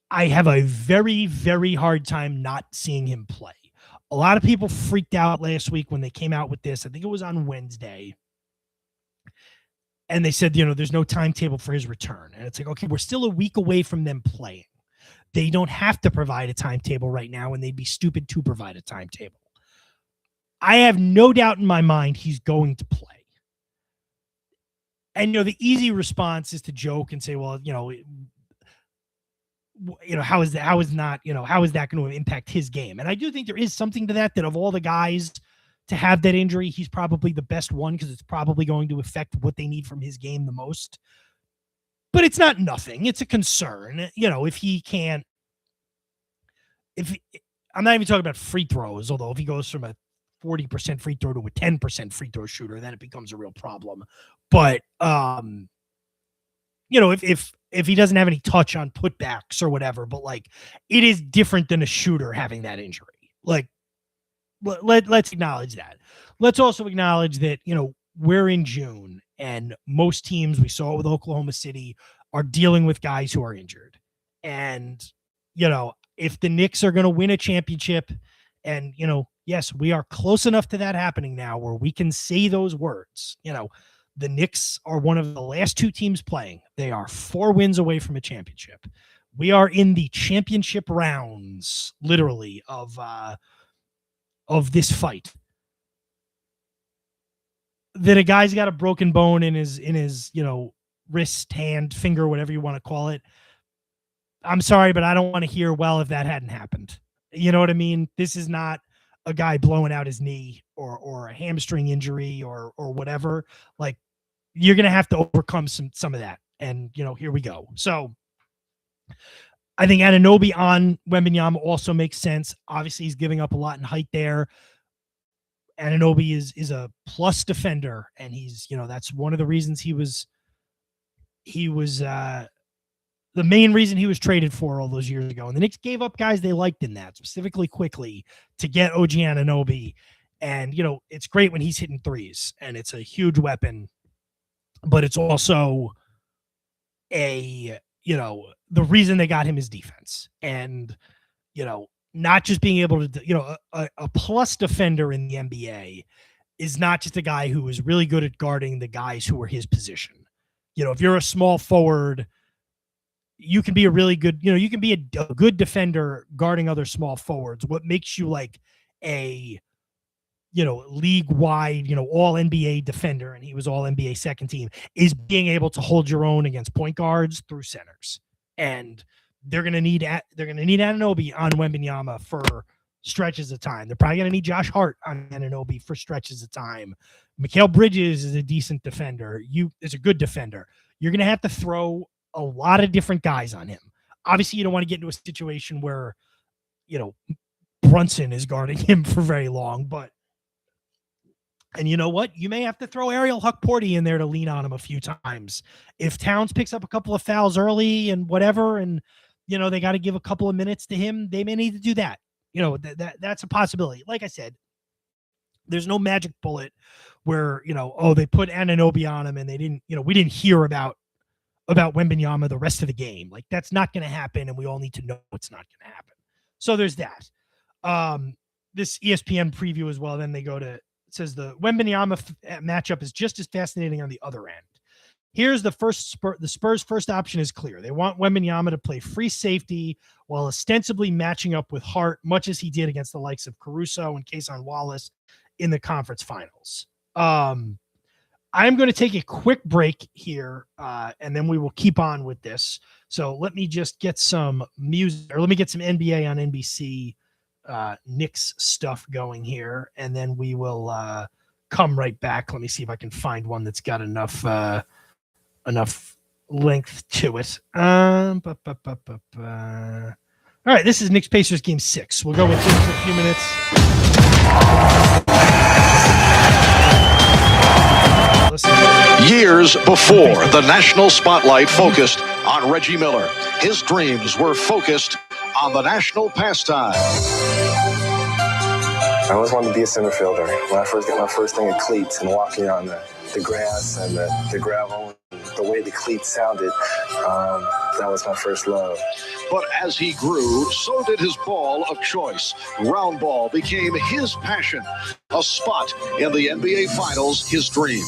I have a very, very hard time not seeing him play. A lot of people freaked out last week when they came out with this. I think it was on Wednesday. And they said, there's no timetable for his return. And it's like, okay, we're still a week away from them playing. They don't have to provide a timetable right now, and they'd be stupid to provide a timetable. I have no doubt in my mind he's going to play. And, the easy response is to joke and say, well, how is that going to impact his game? And I do think there is something to that of all the guys to have that injury, he's probably the best one because it's probably going to affect what they need from his game the most. But it's not nothing. It's a concern. If he can't, I'm not even talking about free throws, although if he goes from a 40% free throw to a 10% free throw shooter, then it becomes a real problem. But, if he doesn't have any touch on putbacks or whatever, but like it is different than a shooter having that injury. Like, let's acknowledge that. Let's also acknowledge that, we're in June and most teams, we saw it with Oklahoma City, are dealing with guys who are injured. And, if the Knicks are going to win a championship and, yes, we are close enough to that happening now where we can say those words, the Knicks are one of the last 2 teams playing. They are 4 wins away from a championship. We are in the championship rounds, literally, of of this fight that a guy's got a broken bone in his wrist, hand, finger, whatever you want to call it. I'm sorry, but I don't want to hear, well, if that hadn't happened. You know what I mean? This is not a guy blowing out his knee or a hamstring injury or whatever. Like, you're going to have to overcome some of that. And, here we go. So I think Anunoby on Wembanyama also makes sense. Obviously, he's giving up a lot in height there. Anunoby is a plus defender, and he's, that's one of the reasons he was the main reason he was traded for all those years ago. And the Knicks gave up guys they liked in that, specifically quickly, to get OG Anunoby. And, it's great when he's hitting threes, and it's a huge weapon, but it's also the reason they got him is defense. And, not just being able to, a plus defender in the NBA is not just a guy who is really good at guarding the guys who are his position. If you're a small forward, you can be a really good, you can be a good defender guarding other small forwards. What makes you like a, league-wide, all NBA defender, and he was all NBA second team, is being able to hold your own against point guards through centers. And they're going to need Anunoby on Wembanyama for stretches of time. They're probably going to need Josh Hart on Anunoby for stretches of time. Mikal Bridges is a decent defender. Is a good defender. You're going to have to throw a lot of different guys on him. Obviously, you don't want to get into a situation where, Brunson is guarding him for very long, and you know what? You may have to throw Ariel Hukporti in there to lean on him a few times. If Towns picks up a couple of fouls early and whatever, and, they got to give a couple of minutes to him, they may need to do that. That's a possibility. Like I said, there's no magic bullet where, they put Anunoby on him and they didn't, we didn't hear about Wembanyama the rest of the game. Like, that's not going to happen, and we all need to know it's not going to happen. So there's that. This ESPN preview as well, then they go to, it says the Wembanyama matchup is just as fascinating on the other end. Here's the Spurs' first option is clear. They want Wembanyama to play free safety while ostensibly matching up with Hart, much as he did against the likes of Caruso and Cason Wallace in the conference finals. I'm going to take a quick break here, and then we will keep on with this. So let me just get some music, or let me get some NBA on NBC Knicks stuff going here, and then we will come right back. Let me see if I can find one that's got enough length to it. All right, this is Knicks Pacers game 6. We'll go with this for a few minutes. Years before the national spotlight focused on Reggie Miller, his dreams were focused on the national pastime. I always wanted to be a center fielder. When I first got my first thing at cleats and walking on the grass and the gravel, the way the cleats sounded, that was my first love. But as he grew, so did his ball of choice. Round ball became his passion. A spot in the NBA Finals, his dream.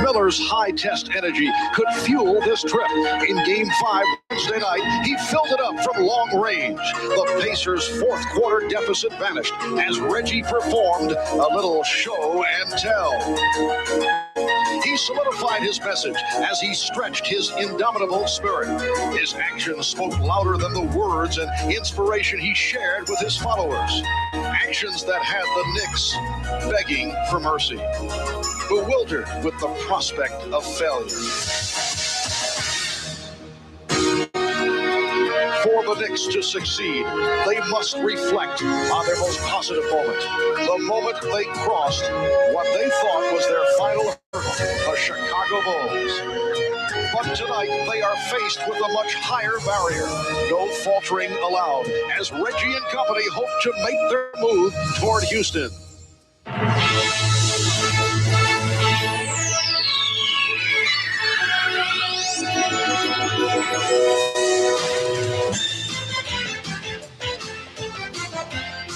Miller's high-test energy could fuel this trip. In Game 5 Wednesday night, he filled it up from long range. The Pacers' fourth-quarter deficit vanished as Reggie performed a little show and tell. He solidified his message as he stretched his indomitable spirit. His actions spoke louder than the words and inspiration he shared with his followers. Actions that had the Knicks begging for mercy, bewildered with the prospect of failure. For the Knicks to succeed, they must reflect on their most positive moment. The moment they crossed what they thought was their final hurdle, the Chicago Bulls. But tonight, they are faced with a much higher barrier. No faltering allowed, as Reggie and company hope to make their move toward Houston.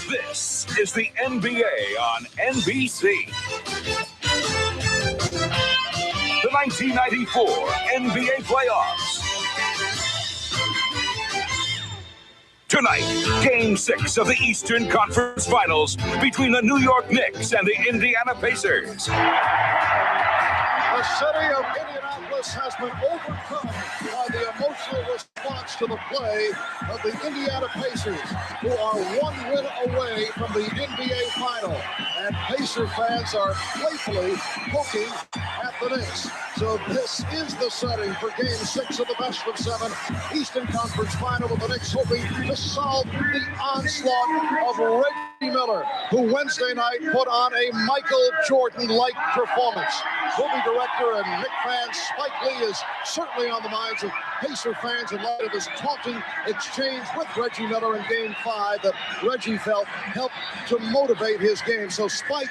This is the NBA on NBC. The 1994 NBA playoffs. Tonight, Game 6 of the Eastern Conference Finals between the New York Knicks and the Indiana Pacers. The city of Indianapolis has been overcome by the emotional response to the play of the Indiana Pacers, who are one win away from the NBA Final. And Pacer fans are playfully poking at the Knicks. So this is the setting for Game 6 of the best of 7 Eastern Conference Final, with the Knicks hoping to solve the onslaught of Reggie Miller, who Wednesday night put on a Michael Jordan-like performance. Movie director and Knicks fan Spike Lee is certainly on the minds of Pacer fans in light of his taunting exchange with Reggie Miller in Game 5 that Reggie felt helped to motivate his game. So Spike,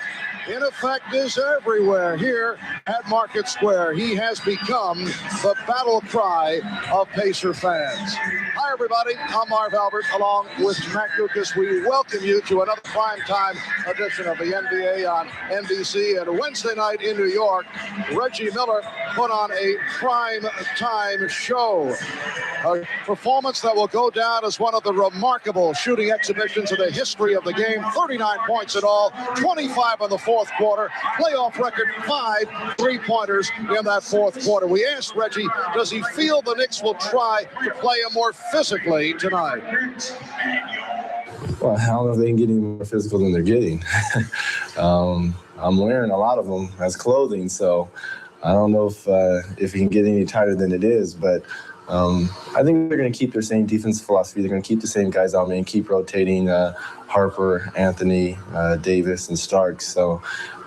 in effect, is everywhere here at Market Square. He has become the battle cry of Pacer fans. Hi, everybody. I'm Marv Albert, along with Matt Lucas. We welcome you to another primetime edition of the NBA on NBC. And Wednesday night in New York, Reggie Miller put on a prime-time show. A performance that will go down as one of the remarkable shooting exhibitions in the history of the game. 39 points in all, 25 in the fourth quarter. Playoff record, 5 3-pointers in that fourth quarter. We asked Reggie, does he feel the Knicks will try to play him more physically tonight? Well, I don't know if they can get any more physical than they're getting. I'm wearing a lot of them as clothing, so I don't know if he can get any tighter than it is, but I think they're going to keep their same defense philosophy. They're going to keep the same guys out, and keep rotating Harper, Anthony, Davis, and Starks. So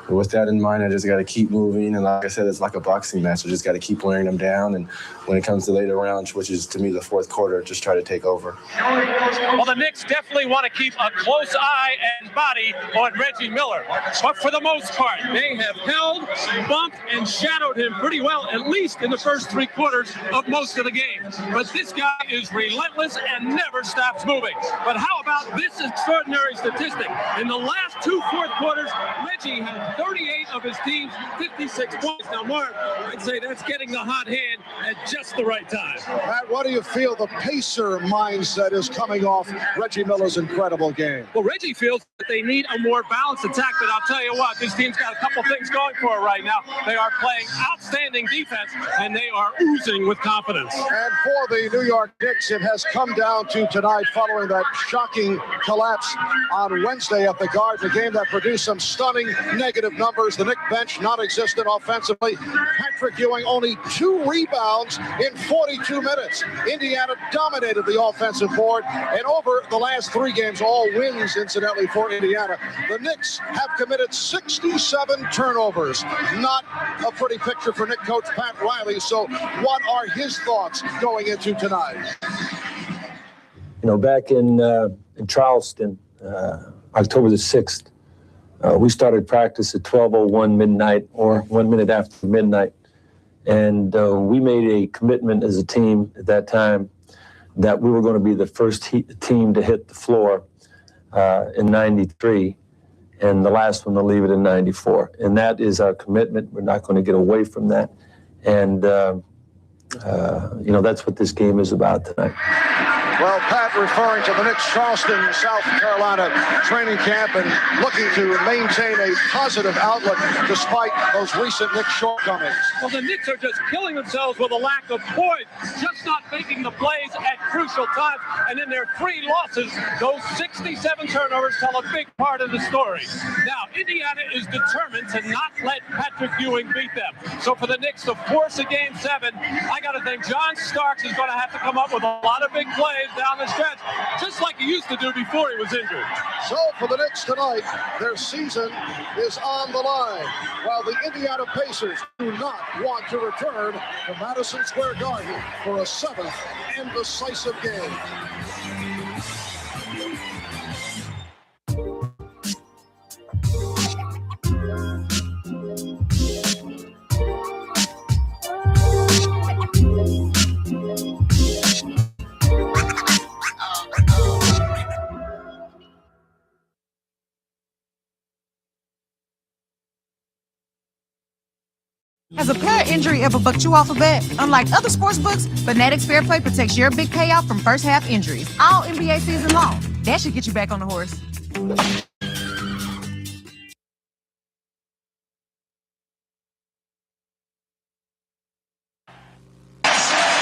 with that in mind, I just got to keep moving. And like I said, it's like a boxing match. I just got to keep wearing them down. And when it comes to later rounds, which is to me the fourth quarter, just try to take over. Well, the Knicks definitely want to keep a close eye and body on Reggie Miller. But for the most part, they have held, bumped, and shadowed him pretty well, at least in the first 3 quarters of most of the game. But this guy is relentless and never stops moving. But how about this extraordinary statistic? In the last 2 fourth quarters, Reggie has 38 of his team's 56 points. Now, Mark, I'd say that's getting the hot hand at just the right time. Matt, what do you feel the Pacer mindset is coming off Reggie Miller's incredible game? Well, Reggie feels that they need a more balanced attack, but I'll tell you what, this team's got a couple things going for it right now. They are playing outstanding defense, and they are oozing with confidence. And for the New York Knicks, it has come down to tonight following that shocking collapse on Wednesday at the Garden, a game that produced some stunning negative numbers. The Knicks bench non-existent offensively. Patrick Ewing only 2 rebounds in 42 minutes. Indiana dominated the offensive board, and over the last 3 games, all wins, incidentally, for Indiana, the Knicks have committed 67 turnovers. Not a pretty picture for Knicks coach Pat Riley. So what are his thoughts going into tonight? You know, back in Charleston, October the 6th, we started practice at 12:01 midnight, or 1 minute after midnight. And we made a commitment as a team at that time that we were going to be the first team to hit the floor in 93 and the last one to leave it in 94. And that is our commitment. We're not going to get away from that. And, you know, that's what this game is about tonight. Well, Pat referring to the Knicks Charleston, South Carolina training camp and looking to maintain a positive outlook despite those recent Knicks shortcomings. Well, the Knicks are just killing themselves with a lack of poise, just not making the plays at crucial times. And in their 3 losses, those 67 turnovers tell a big part of the story. Now, Indiana is determined to not let Patrick Ewing beat them. So for the Knicks to force a Game 7, I got to think John Starks is going to have to come up with a lot of big plays down the stretch, just like he used to do before he was injured. So for the Knicks tonight, their season is on the line, while the Indiana Pacers do not want to return to Madison Square Garden for a 7th and decisive game. Has a player injury ever bucked you off a bet? Unlike other sports books, Fanatics Fair Play protects your big payout from first half injuries all NBA season long. That should get you back on the horse.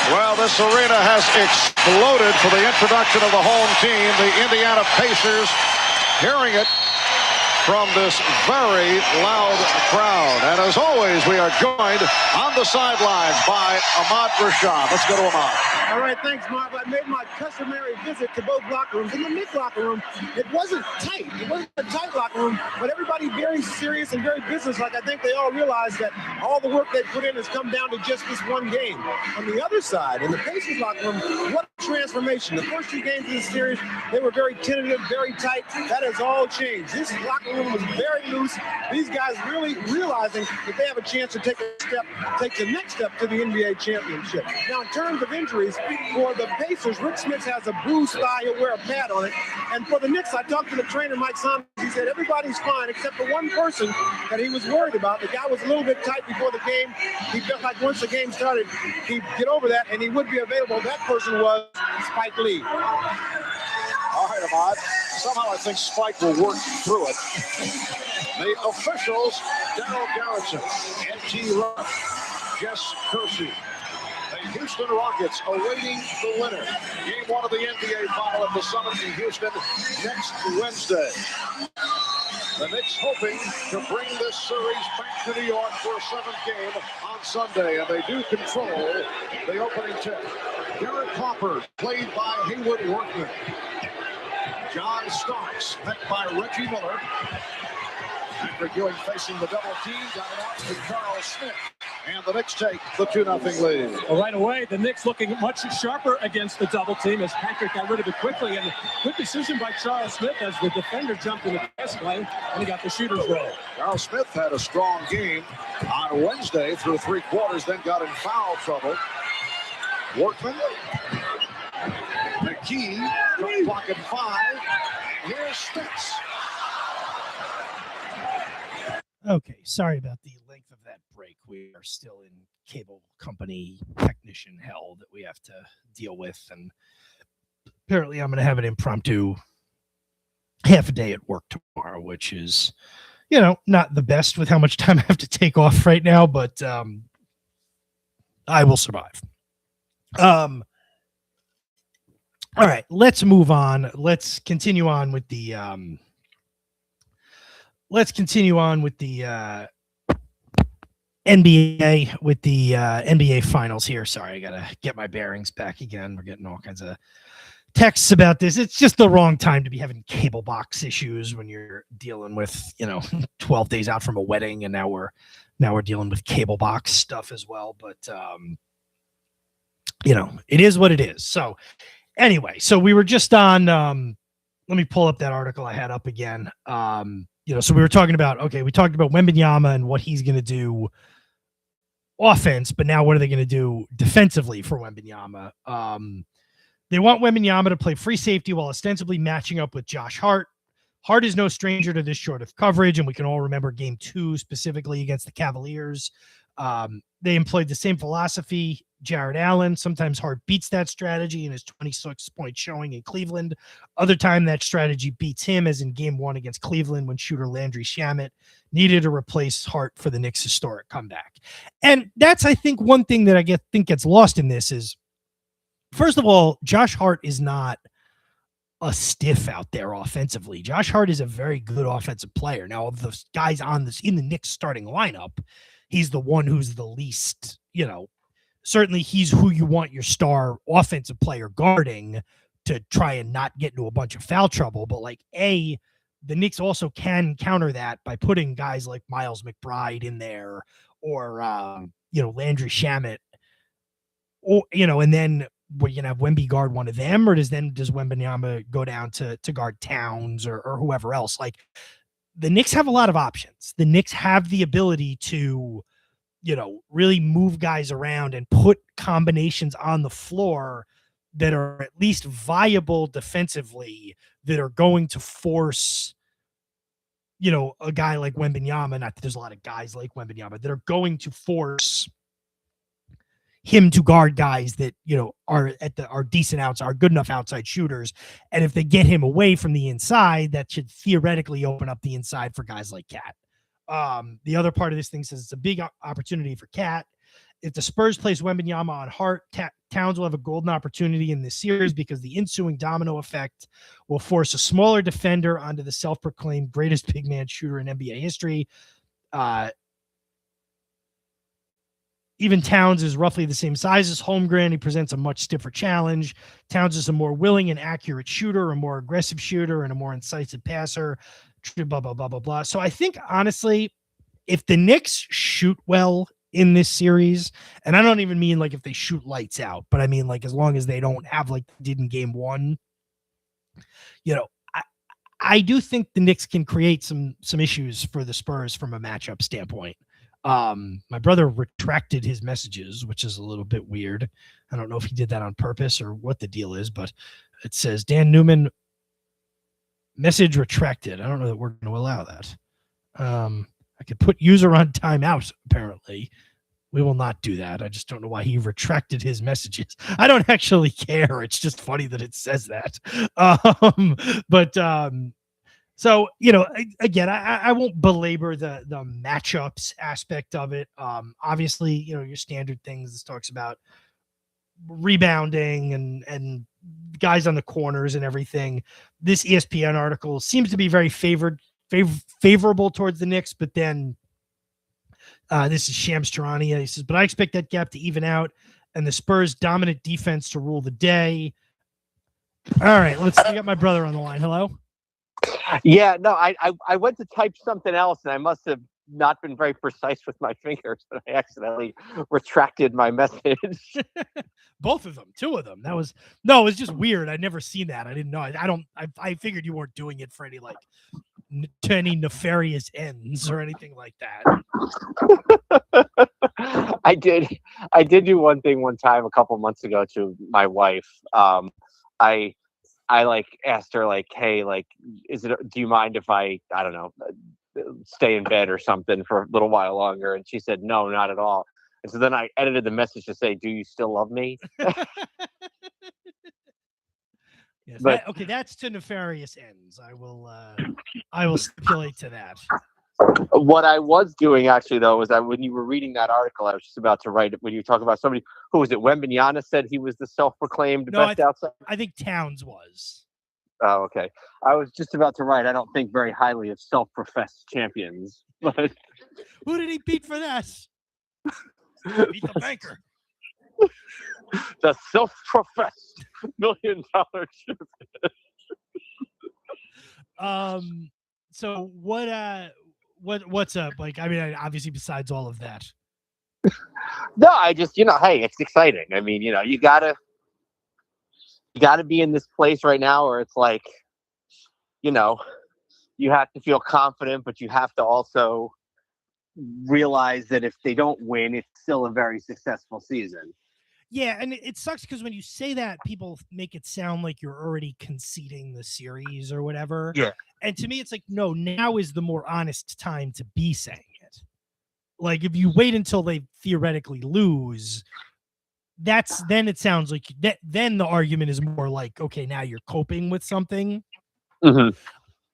Well, this arena has exploded for the introduction of the home team, the Indiana Pacers. Hearing it from this very loud crowd. And as always, we are joined on the sidelines by Ahmad Rashad. Let's go to Ahmad. All right, thanks, Marv. I made my customary visit to both locker rooms. In the Knicks locker room, it wasn't tight. It wasn't a tight locker room, but everybody very serious and very businesslike. I think they all realize that all the work they put in has come down to just this one game. On the other side, in the Pacers locker room, what a transformation. The first 2 games of the series, they were very tentative, very tight. That has all changed. This locker room was very loose. These guys really realizing that they have a chance to take the next step to the NBA championship. Now, in terms of injuries, for the Pacers, Rick Smith has a bruised thigh. He'll wear a pad on it. And for the Knicks, I talked to the trainer, Mike Saunders. He said everybody's fine except for one person that he was worried about. The guy was a little bit tight before the game. He felt like once the game started, he'd get over that and he would be available. That person was Spike Lee. All right, Ahmad. Somehow I think Spike will work through it. The officials, Daryl Garrison, N.T. Ruff, Jess Kersey. The Houston Rockets awaiting the winner. Game 1 of the NBA final at the Summit in Houston next Wednesday. The Knicks hoping to bring this series back to New York for a 7th game on Sunday, and they do control the opening tip. Garrett Popper, played by Haywood Workman. John Starks, met by Reggie Miller. Patrick Ewing facing the double team, got it out to Charles Smith. And the Knicks take the 2-0 lead. Well, right away, the Knicks looking much sharper against the double team as Patrick got rid of it quickly. And good decision by Charles Smith as the defender jumped in the pass lane and he got the shooter's roll. Charles Smith had a strong game on Wednesday through 3 quarters, then got in foul trouble. Workman. McKee, clock at 5. Here's Spitz. Okay, sorry about the length of that break. We are still in cable company technician hell that we have to deal with. And apparently I'm going to have an impromptu half a day at work tomorrow, which is, not the best with how much time I have to take off right now, but I will survive. All right, let's move on. Let's continue on with the NBA, with the NBA finals here. Sorry, I got to get my bearings back again. We're getting all kinds of texts about this. It's just the wrong time to be having cable box issues when you're dealing with, 12 days out from a wedding. And now we're dealing with cable box stuff as well. But, it is what it is. So anyway, so we were just on, let me pull up that article I had up again. So we were talking about, we talked about Wembanyama and what he's going to do offense, but now what are they going to do defensively for Wembanyama? They want Wembanyama to play free safety while ostensibly matching up with Josh Hart. Hart is no stranger to this sort of coverage, and we can all remember game 2 specifically against the Cavaliers. They employed the same philosophy. Jared Allen, sometimes Hart beats that strategy in his 26-point showing in Cleveland. Other time that strategy beats him, as in game 1 against Cleveland when shooter Landry Shamet needed to replace Hart for the Knicks' historic comeback. And that's, I think, one thing that I think gets lost in this is, first of all, Josh Hart is not a stiff out there offensively. Josh Hart is a very good offensive player. Now, of the guys in the Knicks starting lineup, he's the one who's the least, certainly he's who you want your star offensive player guarding to try and not get into a bunch of foul trouble. But the Knicks also can counter that by putting guys like Miles McBride in there or, Landry Shamet, or, and then we're going to have Wemby guard one of them, or does Wembanyama go down to guard Towns or whoever else? The Knicks have a lot of options. The Knicks have the ability to, really move guys around and put combinations on the floor that are at least viable defensively, that are going to force, a guy like Wembanyama, not that there's a lot of guys like Wembanyama that are going to force him to guard guys that, are decent outside, are good enough outside shooters. And if they get him away from the inside, that should theoretically open up the inside for guys like Cat. The other part of this thing says it's a big opportunity for Cat. If the Spurs place Wembanyama on Hart, Towns will have a golden opportunity in this series because the ensuing domino effect will force a smaller defender onto the self-proclaimed greatest big man shooter in NBA history. Even Towns is roughly the same size as Holmgren. He presents a much stiffer challenge. Towns is a more willing and accurate shooter, a more aggressive shooter, and a more incisive passer. Blah, blah, blah, blah, blah. So I think, honestly, if the Knicks shoot well in this series, and I don't even mean like if they shoot lights out, but I mean like as long as they don't have like they did in game one, I do think the Knicks can create some issues for the Spurs from a matchup standpoint. My brother retracted his messages, which is a little bit weird. I don't know if he did that on purpose or what the deal is, but it says Dan Newman message retracted. I don't know that we're going to allow that. I could put user on timeout. Apparently we will not do that. I just don't know why he retracted his messages. I don't actually care. It's just funny that it says that. So, again, I won't belabor the matchups aspect of it. Obviously, your standard things. This talks about rebounding and guys on the corners and everything. This ESPN article seems to be very favorable towards the Knicks, but then this is Shams Charania. He says, but I expect that gap to even out and the Spurs' dominant defense to rule the day. All right, I got my brother on the line. Hello? Yeah, no, I went to type something else, and I must have not been very precise with my fingers, and I accidentally retracted my message. Both of them, two of them. It was just weird. I'd never seen that. I didn't know. I figured you weren't doing it for any to any nefarious ends or anything like that. I did do one thing one time a couple months ago to my wife. I asked her hey, do you mind if I don't know, stay in bed or something for a little while longer? And she said, no, not at all. And so then I edited the message to say, do you still love me? Yes, but okay, that's to nefarious ends. I will stipulate to that. What I was doing actually though was when you were reading that article, I was just about to write it when you talk about somebody who was it? Wembanyama said he was the self-proclaimed best outside. I think Towns was. Oh, okay. I was just about to write. I don't think very highly of self-professed champions, but who did he beat for that? Beat the banker. The self-professed $1 million champion. So what's up? Obviously besides all of that. No, I just, hey, it's exciting. I mean, you gotta be in this place right now where it's you have to feel confident, but you have to also realize that if they don't win, it's still a very successful season. Yeah, and it sucks because when you say that, people make it sound like you're already conceding the series or whatever. Yeah. And to me, it's no, now is the more honest time to be saying it. If you wait until they theoretically lose, then it sounds like then the argument is more okay, now you're coping with something. Mm-hmm.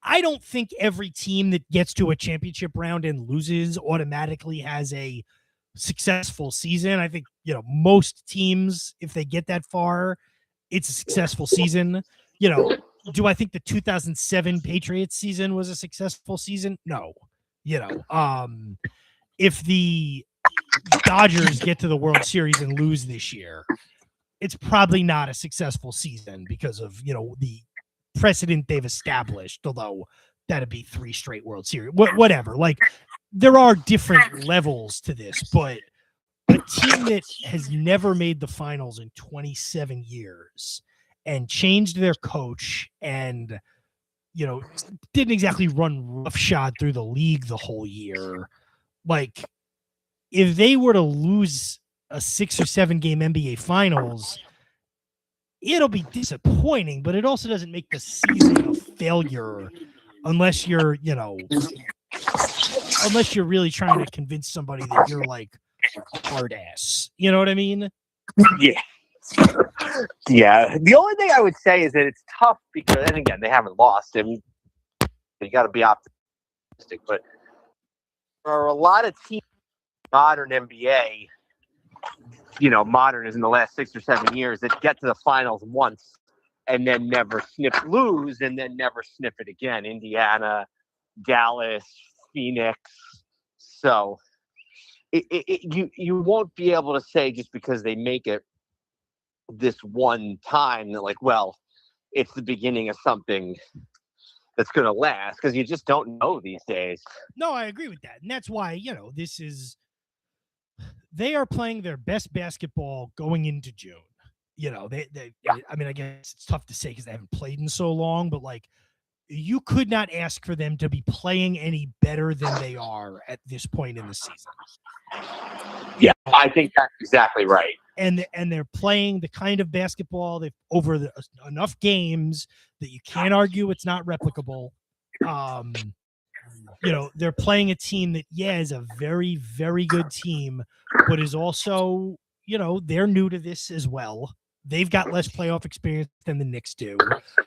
I don't think every team that gets to a championship round and loses automatically has a successful season. I think, most teams, if they get that far, it's a successful season. Do I think the 2007 Patriots season was a successful season? No. If the Dodgers get to the World Series and lose this year, it's probably not a successful season because of, the precedent they've established, although that'd be 3 straight World Series. Whatever. There are different levels to this, but a team that has never made the finals in 27 years and changed their coach and, didn't exactly run roughshod through the league the whole year. If they were to lose a 6 or 7 game NBA finals, it'll be disappointing, but it also doesn't make the season a failure unless you're, unless you're really trying to convince somebody that you're like a hard ass. You know what I mean? Yeah. Yeah. The only thing I would say is that it's tough because, and again, they haven't lost him. You got to be optimistic, but there are a lot of teams in modern NBA, modern is in the last 6 or 7 years, that get to the finals once and then never lose and then never sniff it again. Indiana, Dallas, Phoenix. So you won't be able to say just because they make it this one time that like, well, it's the beginning of something that's going to last, because you just don't know these days. No, I agree with that. And that's why, they are playing their best basketball going into June. I mean, I guess it's tough to say because they haven't played in so long, but like, you could not ask for them to be playing any better than they are at this point in the season. Yeah, I think that's exactly right. And they're playing the kind of basketball that over enough games that you can't argue it's not replicable. They're playing a team that, is a very, very good team, but is also, they're new to this as well. They've got less playoff experience than the Knicks do.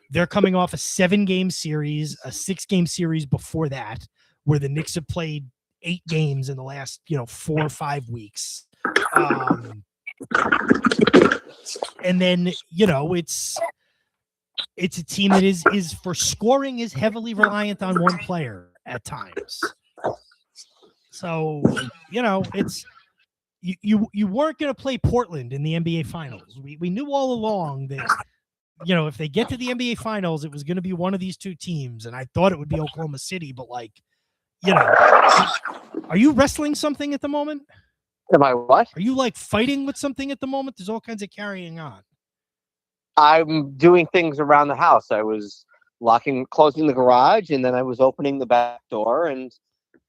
They're coming off a 7-game series, a 6-game series before that, where the Knicks have played 8 games in the last, 4 or 5 weeks. And then, it's a team that is for scoring is heavily reliant on one player at times. So, it's you weren't going to play Portland in the NBA Finals. We knew all along that, if they get to the NBA Finals, it was going to be one of these two teams. And I thought it would be Oklahoma City, but like, are you wrestling something at the moment? Am I what? Are you like fighting with something at the moment? There's all kinds of carrying on. I'm doing things around the house. I was closing the garage, and then I was opening the back door, and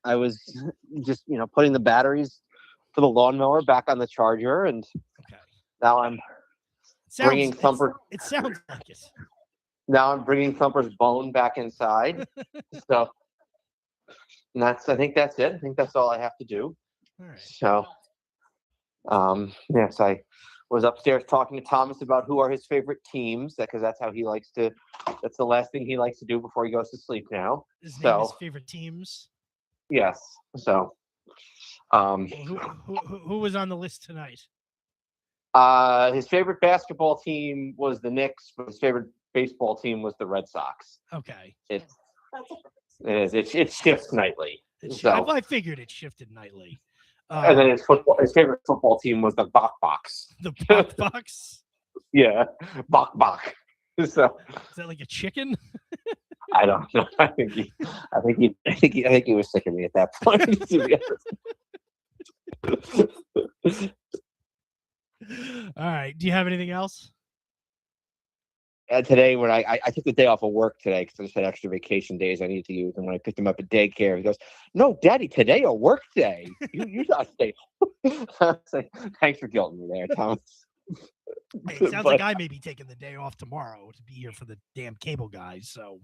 I was just, putting the batteries for the lawnmower back on the charger, and now I'm bringing Thumper. It sounds like it. Now I'm bringing Thumper's bone back inside. So, and I think that's it. I think that's all I have to do. All right. So, yes, I was upstairs talking to Thomas about who are his favorite teams, because that's how he likes to. That's the last thing he likes to do before he goes to sleep now. His name is favorite teams. Yes. So, who was on the list tonight? His favorite basketball team was the Knicks, but his favorite baseball team was the Red Sox. Okay. It shifts nightly. I figured it shifted nightly. And then his favorite football team was the Bok Boks. The Bok Boks? Yeah, Bok Bok. So is that like a chicken? I don't know. I think he was sick of me at that point. To be honest. All right. Do you have anything else? Today, when I took the day off of work today because I just had extra vacation days I need to use, and when I picked him up at daycare, he goes, "No, Daddy, today a work day. You not stay." I was like, "Thanks for guilting me there, Thomas." Hey, it sounds like I may be taking the day off tomorrow to be here for the damn cable guys. So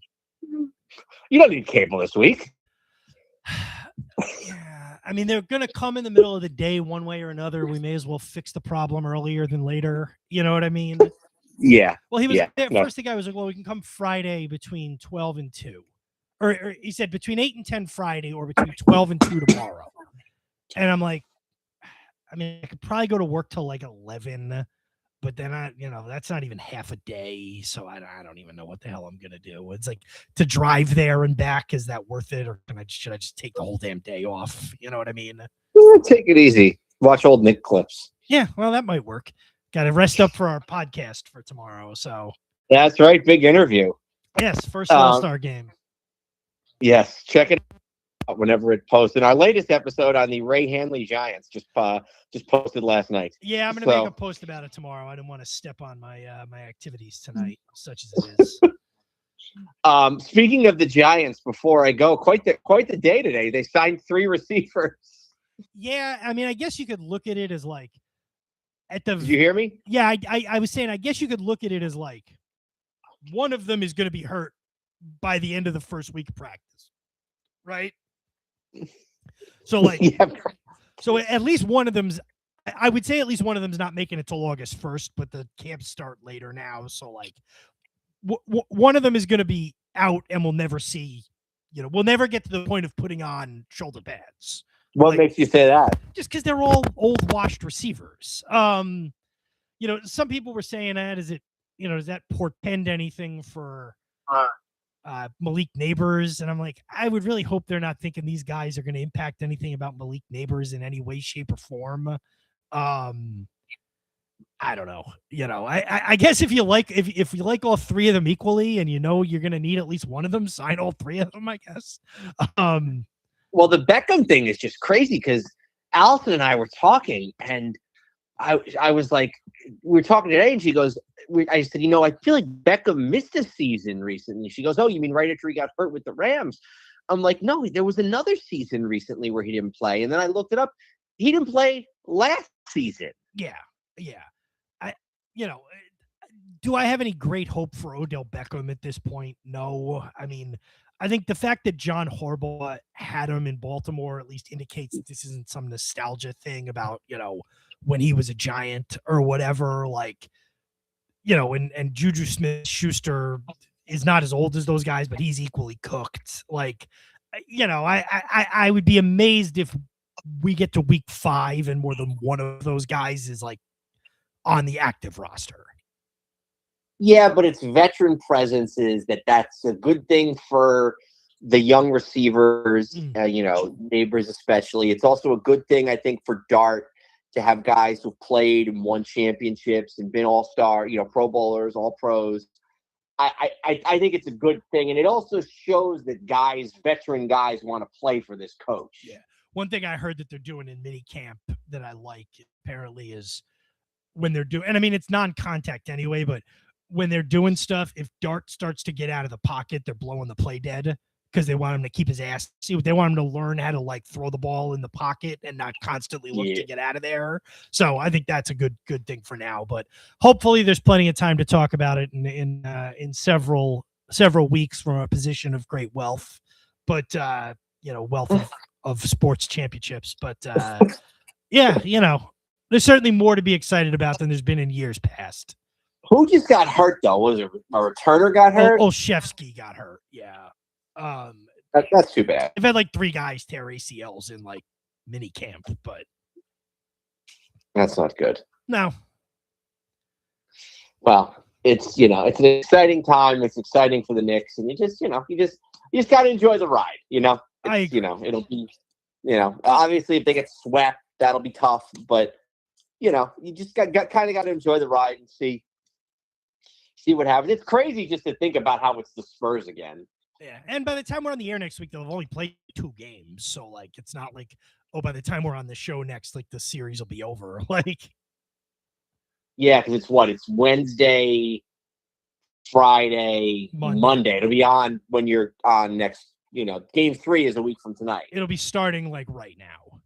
you don't need cable this week. Yeah, I mean, they're going to come in the middle of the day one way or another. We may as well fix the problem earlier than later. You know what I mean? Yeah. Well, he was there. First, the guy was like, "Well, we can come Friday between 12 and 2," or he said between 8 and 10 Friday, or between 12 and 2 tomorrow. And I'm like, I mean, I could probably go to work till like 11, but then that's not even half a day. So I don't even know what the hell I'm gonna do. It's like to drive there and back. Is that worth it, or should I just take the whole damn day off? You know what I mean? Take it easy. Watch old Nick clips. Yeah, well, that might work. Got to rest up for our podcast for tomorrow. So that's right. Big interview. Yes, first All-Star game. Yes, check it out whenever it posts. And our latest episode on the Ray Hanley Giants just posted last night. Yeah, I'm going to make a post about it tomorrow. I didn't want to step on my my activities tonight, such as it is. Speaking of the Giants, before I go, quite the day today. They signed 3 receivers. Yeah, I mean, I guess you could look at it as like did you hear me? Yeah, I was saying, I guess you could look at it as like one of them is going to be hurt by the end of the first week of practice, right? So like, so at least one of them's, I would say at least one of them's not making it till August 1st, but the camps start later now. So like one of them is going to be out and we'll never see, we'll never get to the point of putting on shoulder pads. What makes you say that? Just because they're all old washed receivers. Some people were saying that, does that portend anything for Malik Neighbors? And I'm like, I would really hope they're not thinking these guys are going to impact anything about Malik Neighbors in any way, shape, or form. I don't know. I guess if you like all three of them equally and you're going to need at least one of them, sign all three of them, I guess. Well, the Beckham thing is just crazy because Allison and I were talking and I was like, we were talking today and she goes, I said, I feel like Beckham missed a season recently. She goes, oh, you mean right after he got hurt with the Rams? I'm like, no, there was another season recently where he didn't play. And then I looked it up. He didn't play last season. Yeah. Do I have any great hope for Odell Beckham at this point? No. I mean, I think the fact that John Harbaugh had him in Baltimore at least indicates that this isn't some nostalgia thing about, when he was a Giant or whatever, like, and Juju Smith-Schuster is not as old as those guys, but he's equally cooked. Like, I would be amazed if we get to week 5 and more than one of those guys is like on the active roster. Yeah, but it's veteran presences that's a good thing for the young receivers, Neighbors especially. It's also a good thing, I think, for Dart to have guys who've played and won championships and been all-star, Pro Bowlers, all-pros. I think it's a good thing. And it also shows that veteran guys want to play for this coach. Yeah. One thing I heard that they're doing in mini camp that I like apparently is when they're doing, and I mean, it's non-contact anyway, but when they're doing stuff, if Dart starts to get out of the pocket, they're blowing the play dead because they want him to keep his ass. They want him to learn how to like throw the ball in the pocket and not constantly look to get out of there. So I think that's a good thing for now. But hopefully, there's plenty of time to talk about it in several weeks from a position of great wealth. But wealth of sports championships. But there's certainly more to be excited about than there's been in years past. Who just got hurt though? Was it a returner got hurt? Olszewski got hurt. Yeah. That's too bad. They've had like 3 guys tear ACLs in like mini camp, but that's not good. No. Well, it's it's an exciting time. It's exciting for the Knicks, and you just got to enjoy the ride. It'll be obviously if they get swept, that'll be tough, but you just got to enjoy the ride and see what happens. It's crazy just to think about how it's the Spurs again. Yeah, and by the time we're on the air next week, they'll have only played 2 games, so like it's not like by the time we're on the show next, like the series will be over. Like, yeah, because it's Wednesday, Friday, Monday. It'll be on when you're on next. Game 3 is a week from tonight. It'll be starting like right now.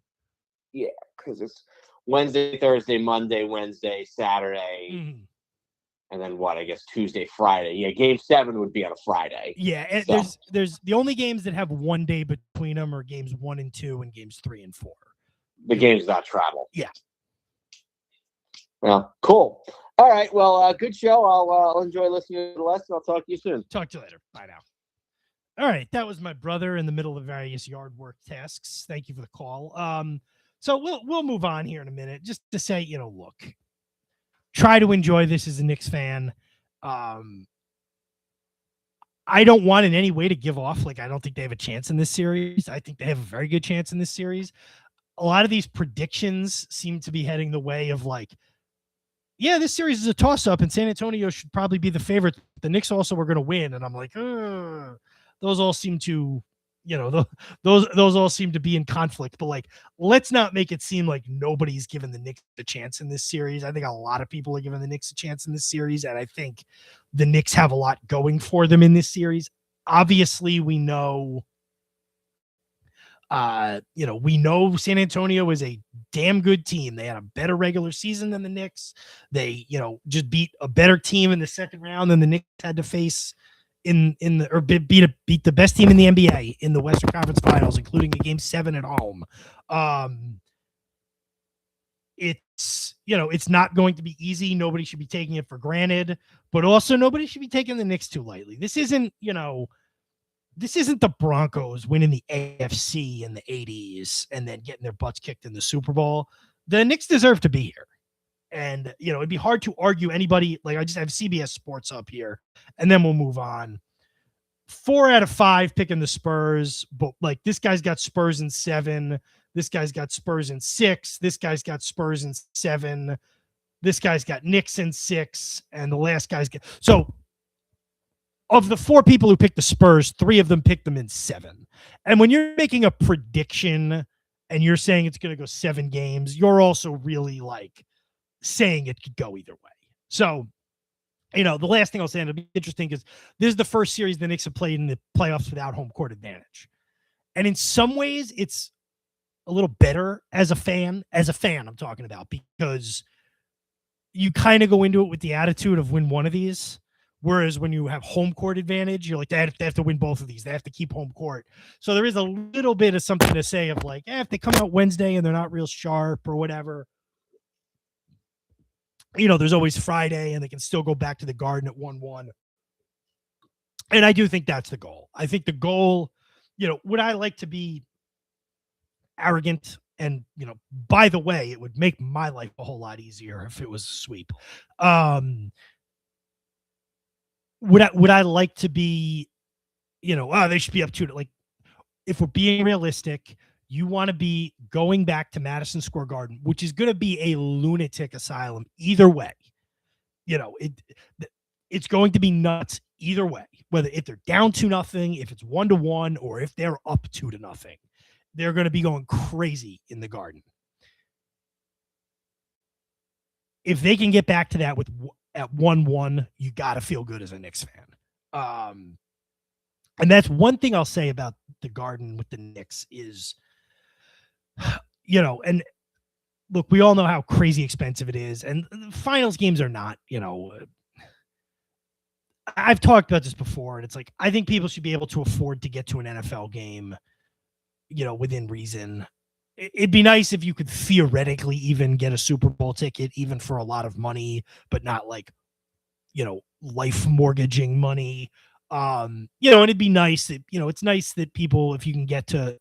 Yeah, because it's Wednesday, Thursday, Monday, Wednesday, Saturday. Mm-hmm. And then what? I guess Tuesday, Friday. Yeah, Game 7 would be on a Friday. Yeah, and so there's the only games that have one day between them are games 1 and 2 and games 3 and 4. The games not travel. Yeah. Well, cool. All right. Well, good show. I'll enjoy listening to the lesson. I'll talk to you soon. Talk to you later. Bye now. All right, that was my brother in the middle of various yard work tasks. Thank you for the call. So we'll move on here in a minute, just to say, look. Try to enjoy this as a Knicks fan. I don't want in any way to give off. Like, I don't think they have a chance in this series. I think they have a very good chance in this series. A lot of these predictions seem to be heading the way of like, yeah, this series is a toss-up and San Antonio should probably be the favorite. The Knicks also were going to win. And I'm like, those all seem to, those all seem to be in conflict, but like, let's not make it seem like nobody's given the Knicks a chance in this series. I think a lot of people are giving the Knicks a chance in this series. And I think the Knicks have a lot going for them in this series. Obviously we know, we know San Antonio is a damn good team. They had a better regular season than the Knicks. They, just beat a better team in the second round than the Knicks had to face beat the best team in the NBA in the Western Conference Finals, including a Game 7 at home. It's not going to be easy. Nobody should be taking it for granted, but also nobody should be taking the Knicks too lightly. This isn't the Broncos winning the AFC in the 80s and then getting their butts kicked in the Super Bowl. The Knicks deserve to be here. And, it'd be hard to argue anybody. Like, I just have CBS Sports up here, and then we'll move on. 4 out of 5 picking the Spurs, but like this guy's got Spurs in 7. This guy's got Spurs in 6. This guy's got Spurs in 7. This guy's got Knicks in 6. And the last guy's got. So of the 4 people who picked the Spurs, 3 of them picked them in 7. And when you're making a prediction and you're saying it's going to go 7 games, you're also really like saying it could go either way. So, the last thing I'll say, and it'll be interesting because this is the first series the Knicks have played in the playoffs without home court advantage. And in some ways, it's a little better as a fan I'm talking about, because you kind of go into it with the attitude of win one of these. Whereas when you have home court advantage, you're like, they have to win both of these. They have to keep home court. So there is a little bit of something to say of like, if they come out Wednesday and they're not real sharp or whatever, there's always Friday and they can still go back to the Garden at 1-1. And I do think that's the goal. I think the goal, would I like to be arrogant? And, by the way, it would make my life a whole lot easier if it was a sweep. Would I like to be, they should be up to it. Like, if we're being realistic, you want to be going back to Madison Square Garden, which is going to be a lunatic asylum either way. It's going to be nuts either way, whether if they're down 2-0, if it's 1-1, or if they're up 2-0, they're going to be going crazy in the Garden. If they can get back to that at 1-1, you got to feel good as a Knicks fan. And that's one thing I'll say about the Garden with the Knicks is, and look, we all know how crazy expensive it is. And finals games are not, I've talked about this before, and it's like, I think people should be able to afford to get to an NFL game, within reason. It'd be nice if you could theoretically even get a Super Bowl ticket, even for a lot of money, but not like, life mortgaging money. And it'd be nice that, it's nice that people, if you can get to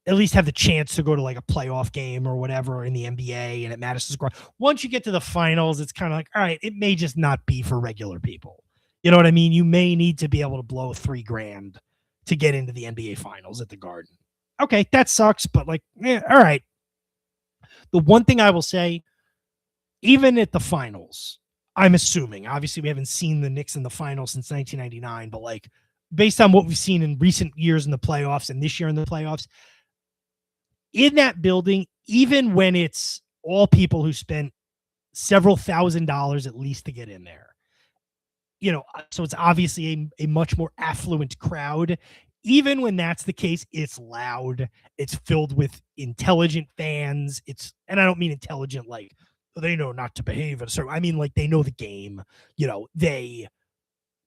at least have the chance to go to like a playoff game or whatever in the NBA and at Madison Square. Once you get to the finals, it's kind of like, all right, it may just not be for regular people. You know what I mean? You may need to be able to blow $3,000 to get into the NBA finals at the Garden. Okay, that sucks, but like, all right. The one thing I will say, even at the finals, I'm assuming, obviously we haven't seen the Knicks in the finals since 1999, but like based on what we've seen in recent years in the playoffs and this year in the playoffs, in that building, even when it's all people who spent several $1,000s at least to get in there, so it's obviously a much more affluent crowd. Even when that's the case, it's loud. It's filled with intelligent fans. And I don't mean intelligent like they know not to behave. I mean, like they know the game. They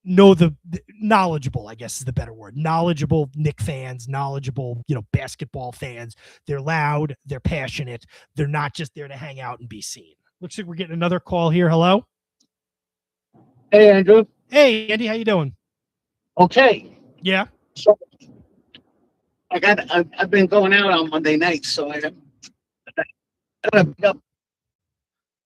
know the knowledgeable, I guess is the better word. Knowledgeable Knicks fans, knowledgeable, basketball fans. They're loud. They're passionate. They're not just there to hang out and be seen. Looks like we're getting another call here. Hello. Hey, Andrew. Hey, Andy. How you doing? Okay. Yeah. So I've been going out on Monday nights, so I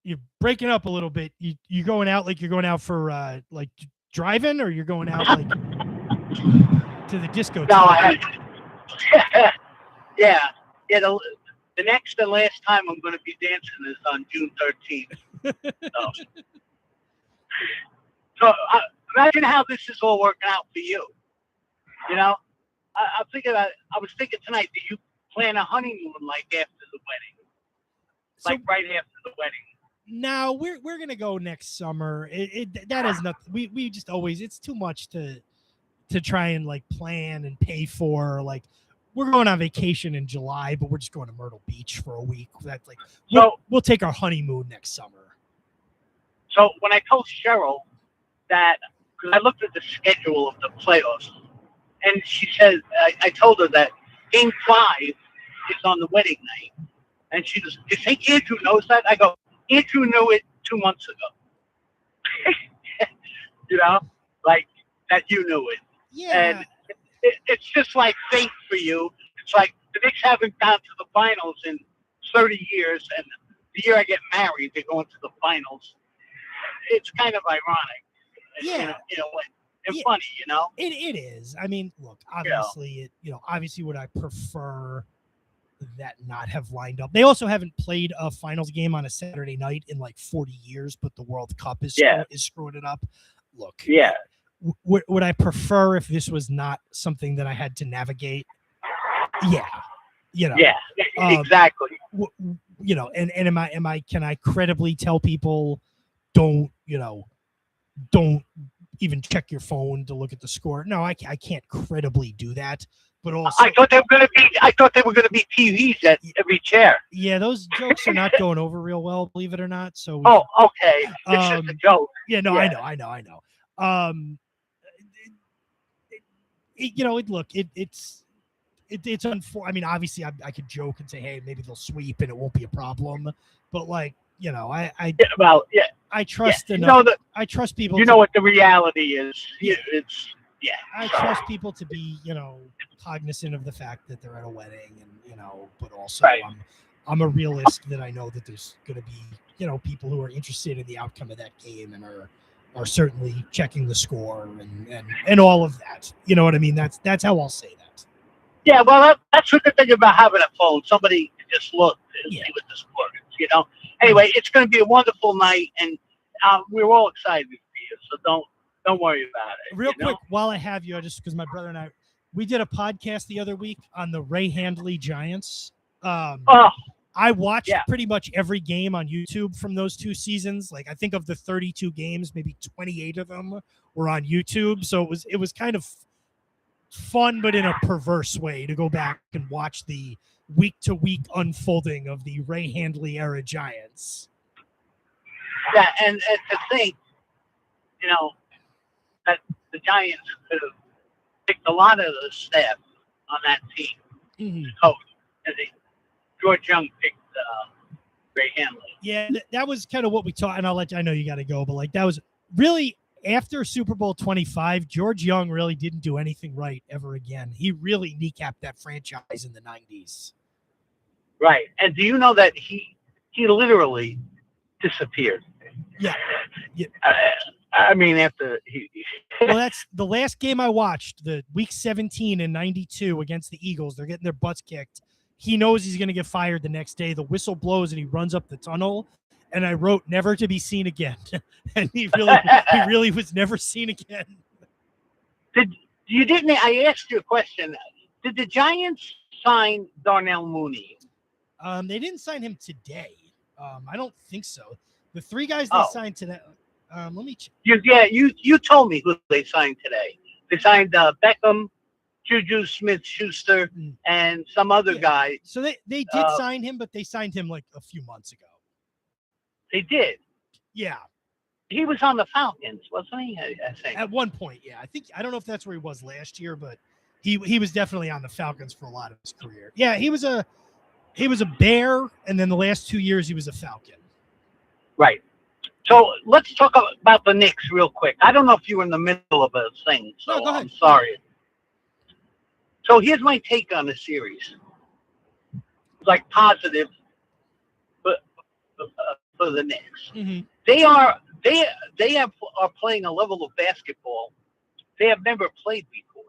You're breaking up a little bit. You going out like you're going out for like driving, or you're going out like to the disco? No, yeah. The next and last time I'm going to be dancing is on June 13th. So imagine how this is all working out for you. I'm thinking about. I was thinking tonight. Do you plan a honeymoon like after the wedding, like right after the wedding? No, we're gonna go next summer. That is nothing. We just always. It's too much to try and like plan and pay for. Like we're going on vacation in July, but we're just going to Myrtle Beach for a week. That's like we'll take our honeymoon next summer. So when I told Cheryl that, I looked at the schedule of the playoffs, and she said, I told her that Game 5 is on the wedding night. And she goes, "You think Andrew knows that?" I go, "Andrew knew it 2 months ago." You know, like that you knew it. Yeah. And it's just like fate for you. It's like the Knicks haven't gone to the finals in 30 years, and the year I get married, they're going to the finals. It's kind of ironic. Yeah. In a way. And funny, you know? It is. I mean, look, obviously, obviously would I prefer that not have lined up. They also haven't played a finals game on a Saturday night in like 40 years, but the World Cup is screwing it up. Look, would I prefer if this was not something that I had to navigate? Yeah, exactly. And can I credibly tell people don't even check your phone to look at the score? No, I can't credibly do that. But also, I thought they were gonna be TVs at every chair. Yeah, those jokes are not going over real well, believe it or not. So okay, it's just a joke. Yeah, no, yeah. I know. It's unfortunate. I mean, obviously, I could joke and say, hey, maybe they'll sweep and it won't be a problem. But I trust enough. I trust people. You know what the reality is. I trust people to be, cognizant of the fact that they're at a wedding, and but also I'm a realist that I know that there's going to be, people who are interested in the outcome of that game and are certainly checking the score and all of that. You know what I mean? That's how I'll say that. Yeah, well, that's the good thing about having a phone. Somebody can just look and see what the score is. Anyway, it's going to be a wonderful night, and we're all excited for you. So don't worry about it. Real quick, while I have you, just because my brother and we did a podcast the other week on the Ray Handley Giants. I watched pretty much every game on YouTube from those 2 seasons. Like, I think of the 32 games, maybe 28 of them were on YouTube. So it was kind of fun, but in a perverse way, to go back and watch the week-to-week unfolding of the Ray Handley era Giants. Yeah, and to think, that the Giants could have picked a lot of the staff on that team. Mm-hmm. Coach, George Young picked Ray Handley. Yeah, that was kind of what we taught, and I know you got to go, but that was really after Super Bowl 25. George Young really didn't do anything right ever again. He really kneecapped that franchise in the 90s. Right, and do you know that he literally disappeared? Yeah. I mean, after he well, that's the last game I watched, the week 17 in 92 against the Eagles. They're getting their butts kicked. He knows he's going to get fired the next day. The whistle blows and he runs up the tunnel. And I wrote "never to be seen again," and he really was never seen again. I asked you a question. Did the Giants sign Darnell Mooney? They didn't sign him today. I don't think so. The 3 guys they signed today. Let me check. You told me who they signed today. They signed Beckham, Juju Smith-Schuster, and some other guy. So they did sign him, but they signed him like a few months ago. They did. Yeah. He was on the Falcons, wasn't he? I think. At one point, yeah. I don't know if that's where he was last year, but he was definitely on the Falcons for a lot of his career. Yeah, he was a Bear, and then the last 2 years he was a Falcon. Right. So let's talk about the Knicks real quick. I don't know if you were in the middle of a thing, so go ahead. I'm sorry. So here's my take on the series. Like positive, but for the Knicks, mm-hmm. they are playing a level of basketball they have never played before.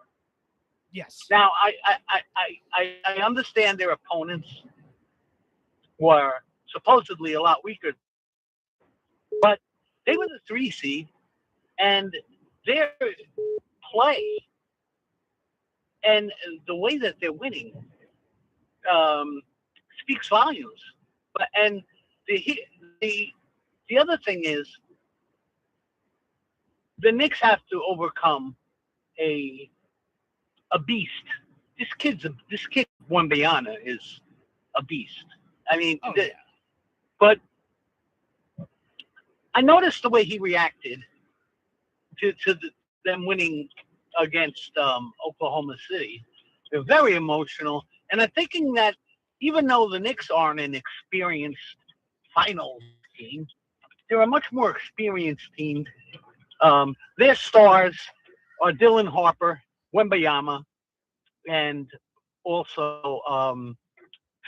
Yes. Now I understand their opponents were supposedly a lot weaker, but they were the 3 seed, and their play and the way that they're winning speaks volumes. But and the other thing is the Knicks have to overcome a beast. This kid Wembanyama is a beast. I mean, but I noticed the way he reacted to them winning against Oklahoma City. They're very emotional, and I'm thinking that even though the Knicks aren't an experienced finals team, they're a much more experienced team. Their stars are Dylan Harper, Wembayama, and also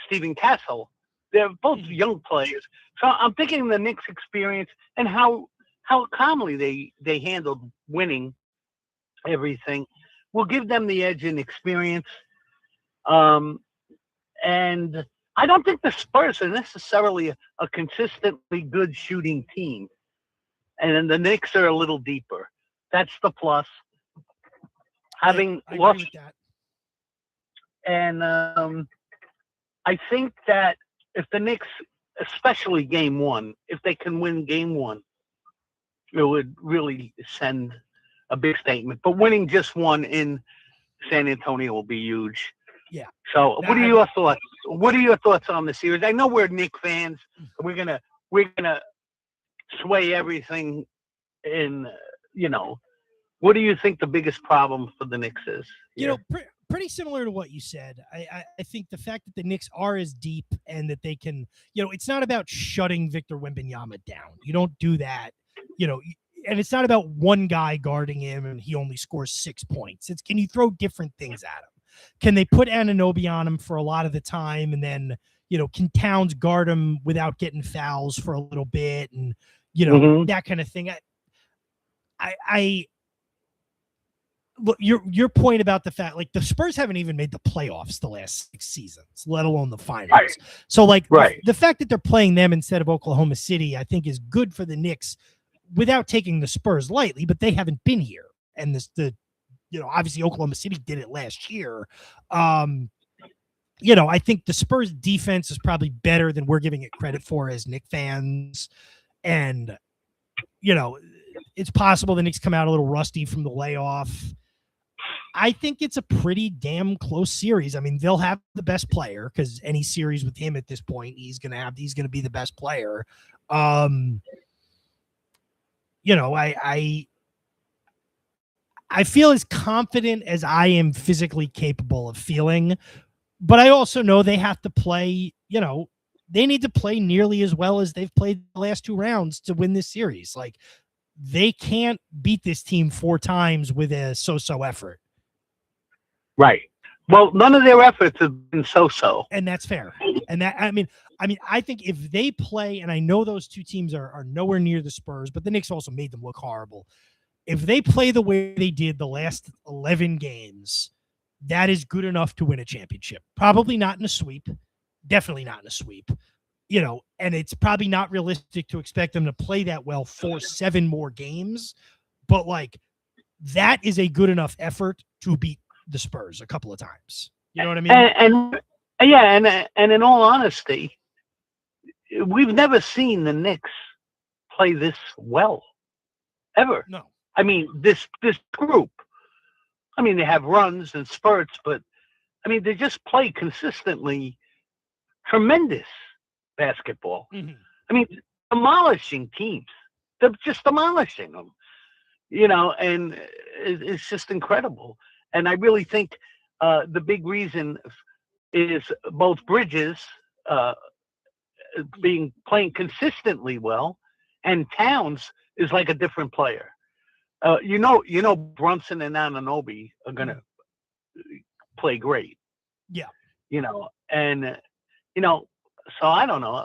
Stephen Castle. They're both young players. So I'm thinking the Knicks' experience and how calmly they handled winning everything will give them the edge in experience. And I don't think the Spurs are necessarily a consistently good shooting team. And then the Knicks are a little deeper. That's the plus. Having I lost, agree with that. and I think that if the Knicks, especially game one, if they can win game one, it would really send a big statement. But winning just one in San Antonio will be huge. Yeah. So what are your thoughts? What are your thoughts on the series? I know we're Knicks fans. We're gonna sway everything in, what do you think the biggest problem for the Knicks is? Pretty similar to what you said. I think the fact that the Knicks are as deep and that they can, it's not about shutting Victor Wembanyama down. You don't do that, and it's not about one guy guarding him and he only scores 6 points. It's, can you throw different things at him? Can they put Anunoby on him for a lot of the time? And then, can Towns guard him without getting fouls for a little bit? And, that kind of thing. I look, your point about the fact, like, the Spurs haven't even made the playoffs the last 6 seasons, let alone the finals. Right. So, like, right. the fact that they're playing them instead of Oklahoma City, I think is good for the Knicks without taking the Spurs lightly, but they haven't been here. And obviously Oklahoma City did it last year. I think the Spurs defense is probably better than we're giving it credit for as Knicks fans. And, it's possible the Knicks come out a little rusty from the layoff. I think it's a pretty damn close series. I mean, they'll have the best player because any series with him at this point, he's going to be the best player. I feel as confident as I am physically capable of feeling, but I also know they have to play, they need to play nearly as well as they've played the last 2 rounds to win this series. Like, they can't beat this team 4 times with a so-so effort. Right. Well, none of their efforts have been so-so. And that's fair. And that, I mean, I think if they play, and I know those 2 teams are nowhere near the Spurs, but the Knicks also made them look horrible. If they play the way they did the last 11 games, that is good enough to win a championship. Probably not in a sweep. Definitely not in a sweep. And it's probably not realistic to expect them to play that well for 7 more games. But, like, that is a good enough effort to beat the Spurs a couple of times. You know what I mean? And in all honesty, we've never seen the Knicks play this well, ever. No. I mean, this group, they have runs and spurts, but, they just play consistently tremendous basketball. Mm-hmm. Demolishing teams. They're just demolishing them, and it's just incredible. And I really think the big reason is both Bridges playing consistently well, and Towns is like a different player. Brunson and Anunoby are gonna play great. Yeah. So I don't know.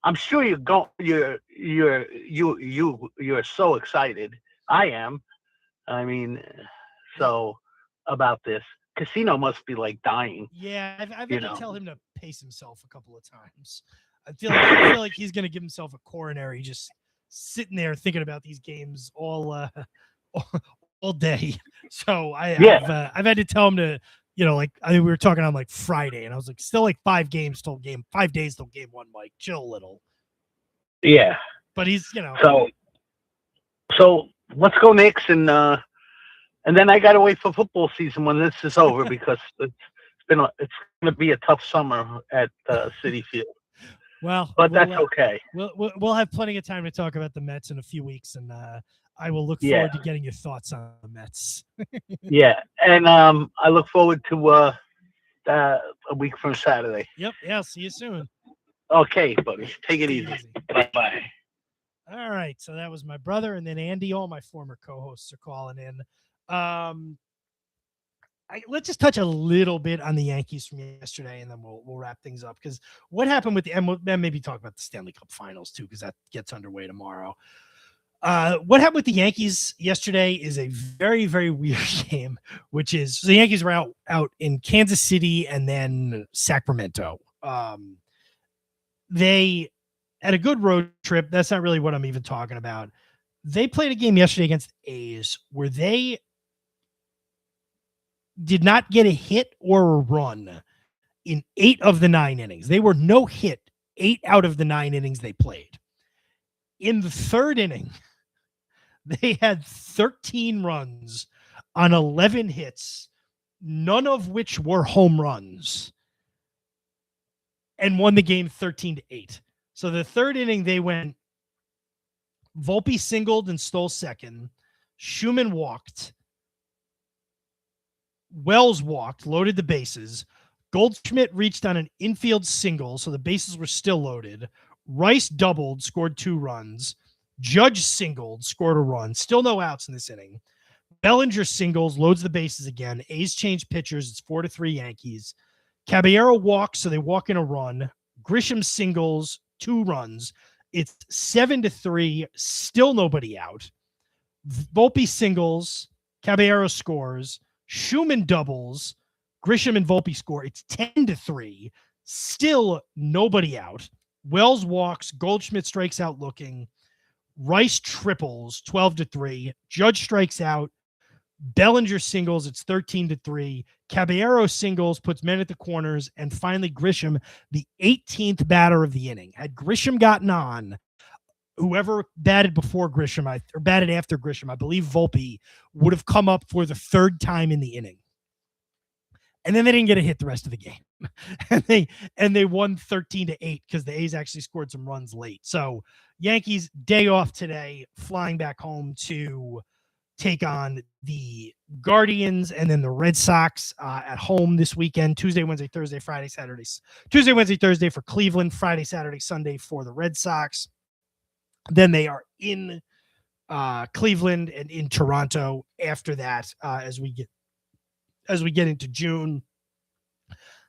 I'm sure you're so excited. I am. About this. Casino must be like dying. Yeah, I've had to tell him to pace himself a couple of times. I feel like he's going to give himself a coronary just sitting there thinking about these games all day. So I've had to tell him to, we were talking on like Friday, and I was like, still like 5 days till game 1, Mike. Chill a little. Yeah. But he's, So let's go Knicks, and then I got to wait for football season when this is over because it's going to be a tough summer at Citi Field. Well, but that's okay. We'll have plenty of time to talk about the Mets in a few weeks, and I will look Yeah. forward to getting your thoughts on the Mets. Yeah, and I look forward to a week from Saturday. Yep. Yeah. See you soon. Okay, buddy. Take it easy. Bye-bye. All right. So that was my brother, and then Andy. All my former co-hosts are calling in. Let's just touch a little bit on the Yankees from yesterday, and then we'll wrap things up. Because what happened with and we'll then maybe talk about the Stanley Cup Finals too, because that gets underway tomorrow. What happened with the Yankees yesterday is a very, very weird game, which is the Yankees were out in Kansas City and then Sacramento. They had a good road trip. That's not really what I'm even talking about. They played a game yesterday against the A's where they did not get a hit or a run in 8 of the 9 innings. They were no hit 8 out of the 9 innings they played. In the 3rd inning, they had 13 runs on 11 hits, none of which were home runs, and won the game 13-8. So the 3rd inning, they went Volpe singled and stole second. Schumann walked. Wells walked, loaded the bases. Goldschmidt reached on an infield single, so the bases were still loaded. Rice doubled, scored 2 runs. Judge singled, scored a run. Still no outs in this inning. Bellinger singles, loads the bases again. A's change pitchers. It's 4-3 Yankees. Caballero walks, so they walk in a run. Grisham singles, 2 runs. It's 7-3, still nobody out. Volpe singles, Caballero scores. Schumann doubles, Grisham and Volpe score. It's 10-3, still nobody out. Wells walks, Goldschmidt strikes out looking. Rice triples, 12-3. Judge strikes out. Bellinger singles, it's 13-3. Caballero singles, puts men at the corners, and finally Grisham, the 18th batter of the inning. Had Grisham gotten on, whoever batted before Grisham or batted after Grisham, I believe Volpe, would have come up for the 3rd time in the inning. And then they didn't get a hit the rest of the game. and they won 13-8 because the A's actually scored some runs late. So Yankees day off today, flying back home to take on the Guardians and then the Red Sox at home this weekend. Tuesday, Wednesday, Thursday, Friday, Saturday. Tuesday, Wednesday, Thursday for Cleveland. Friday, Saturday, Sunday for the Red Sox. Then they are in Cleveland and in Toronto after that as we get into June.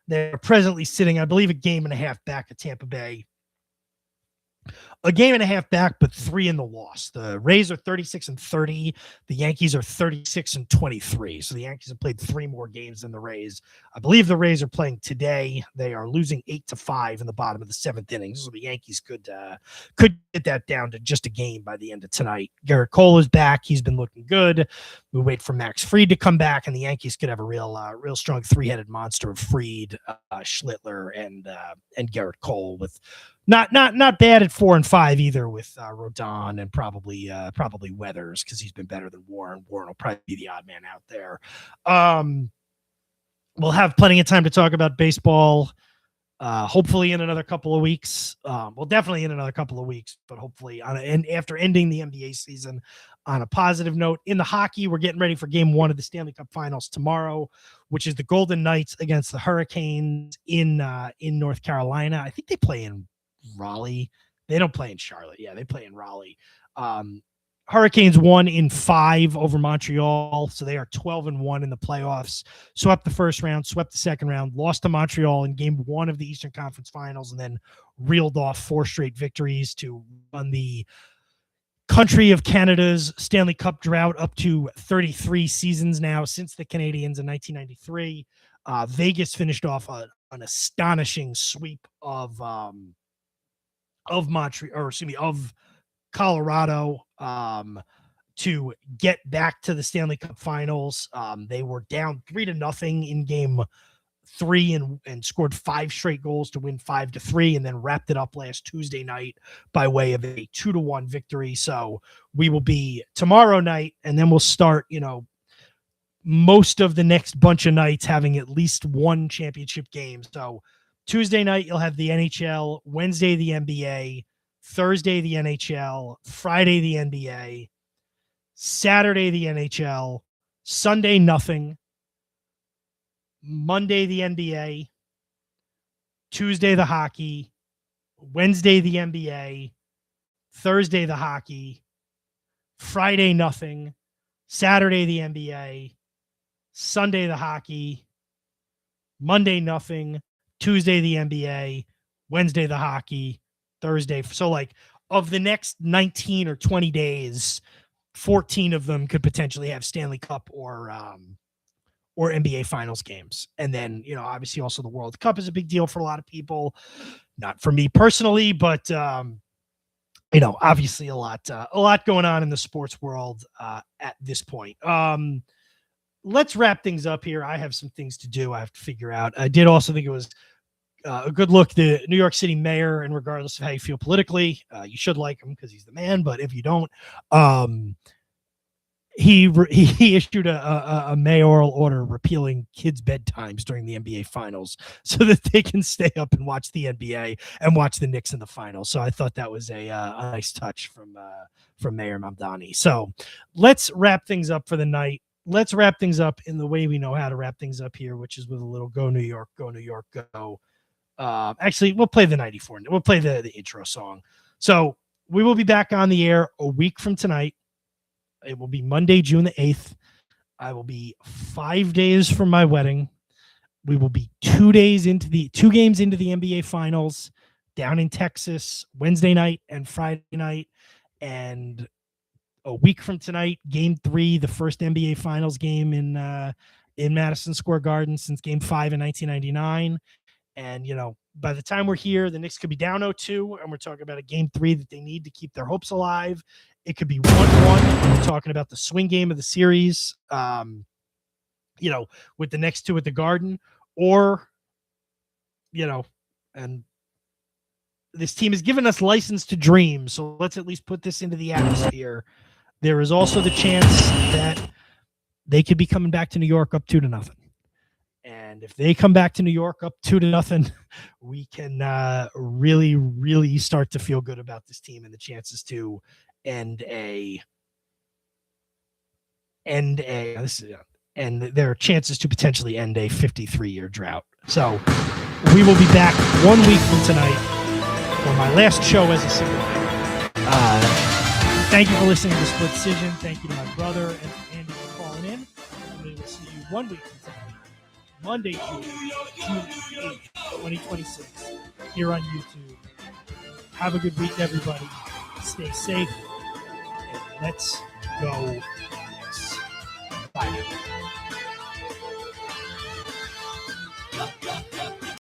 They're presently sitting, I believe, a game and a half back at Tampa Bay. A game and a half back, but 3 in the loss. The Rays are 36-30. The Yankees are 36-23. So the Yankees have played 3 more games than the Rays. I believe the Rays are playing today. They are losing 8-5 in the bottom of the 7th inning. So the Yankees could get that down to just a game by the end of tonight. Garrett Cole is back. He's been looking good. We wait for Max Fried to come back, and the Yankees could have a real strong 3-headed monster of Fried, Schlittler, and Garrett Cole with. Not bad at 4 and 5 either with Rodon and probably Weathers because he's been better than Warren. Warren will probably be the odd man out there. We'll have plenty of time to talk about baseball. Hopefully in another couple of weeks. Well, definitely in another couple of weeks, but hopefully after ending the NBA season on a positive note. In the hockey, we're getting ready for Game 1 of the Stanley Cup Finals tomorrow, which is the Golden Knights against the Hurricanes in North Carolina. I think they play in Raleigh. They don't play in Charlotte. Yeah, they play in Raleigh. Hurricanes won in 5 over Montreal, so they are 12-1 in the playoffs. Swept the first round, swept the second round, lost to Montreal in Game 1 of the Eastern Conference Finals, and then reeled off 4 straight victories to run the country of Canada's Stanley Cup drought up to 33 seasons now since the Canadiens in 1993. Vegas finished off an astonishing sweep of Colorado to get back to the Stanley Cup Finals. They were down 3-0 in Game 3 and scored 5 straight goals to win 5-3, and then wrapped it up last Tuesday night by way of a 2-1 victory. So we will be tomorrow night, and then we'll start, most of the next bunch of nights having at least one championship game. So Tuesday night, you'll have the NHL, Wednesday, the NBA, Thursday, the NHL, Friday, the NBA, Saturday, the NHL. Sunday, nothing. Monday, the NBA. Tuesday, the hockey. Wednesday, the NBA. Thursday, the hockey. Friday, nothing. Saturday, the NBA. Sunday, the hockey. Monday, nothing. Tuesday, the NBA. Wednesday, the hockey. Thursday. So, like, of the next 19 or 20 days, 14 of them could potentially have Stanley Cup or NBA Finals games. And then, obviously also the World Cup is a big deal for a lot of people. Not for me personally, but, obviously a lot going on in the sports world at this point. Let's wrap things up here. I have some things to do. I have to figure out. I did also think it was a good look. The New York City mayor, and regardless of how you feel politically, you should like him because he's the man. But if you don't, he issued a mayoral order repealing kids' bedtimes during the NBA Finals so that they can stay up and watch the NBA and watch the Knicks in the finals. So I thought that was a nice touch from Mayor Mamdani. So let's wrap things up for the night. Let's wrap things up in the way we know how to wrap things up here, which is with a little "Go New York, Go New York, Go." Actually, we'll play the 94. We'll play the intro song. So we will be back on the air a week from tonight. It will be Monday, June the 8th. I will be 5 days from my wedding. We will be 2 games into the NBA Finals down in Texas, Wednesday night and Friday night. And a week from tonight, Game 3, the first NBA Finals game in Madison Square Garden since Game 5 in 1999. And, by the time we're here, the Knicks could be down 0-2, and we're talking about a Game 3 that they need to keep their hopes alive. It could be 1-1. We're talking about the swing game of the series, with the next two at the Garden. Or, and this team has given us license to dream, so let's at least put this into the atmosphere. There is also the chance that they could be coming back to New York up 2-0. And if they come back to New York up 2-0, we can really, really start to feel good about this team and the chances to and there are chances to potentially end a 53-year drought. So we will be back 1 week from tonight for my last show as a single man. Thank you for listening to Split Decision. Thank you to my brother and to Andy for calling in. And we will see you 1 week from tonight, Monday, June 8th, 2026, here on YouTube. Have a good week, everybody. Stay safe. And let's go. Bye.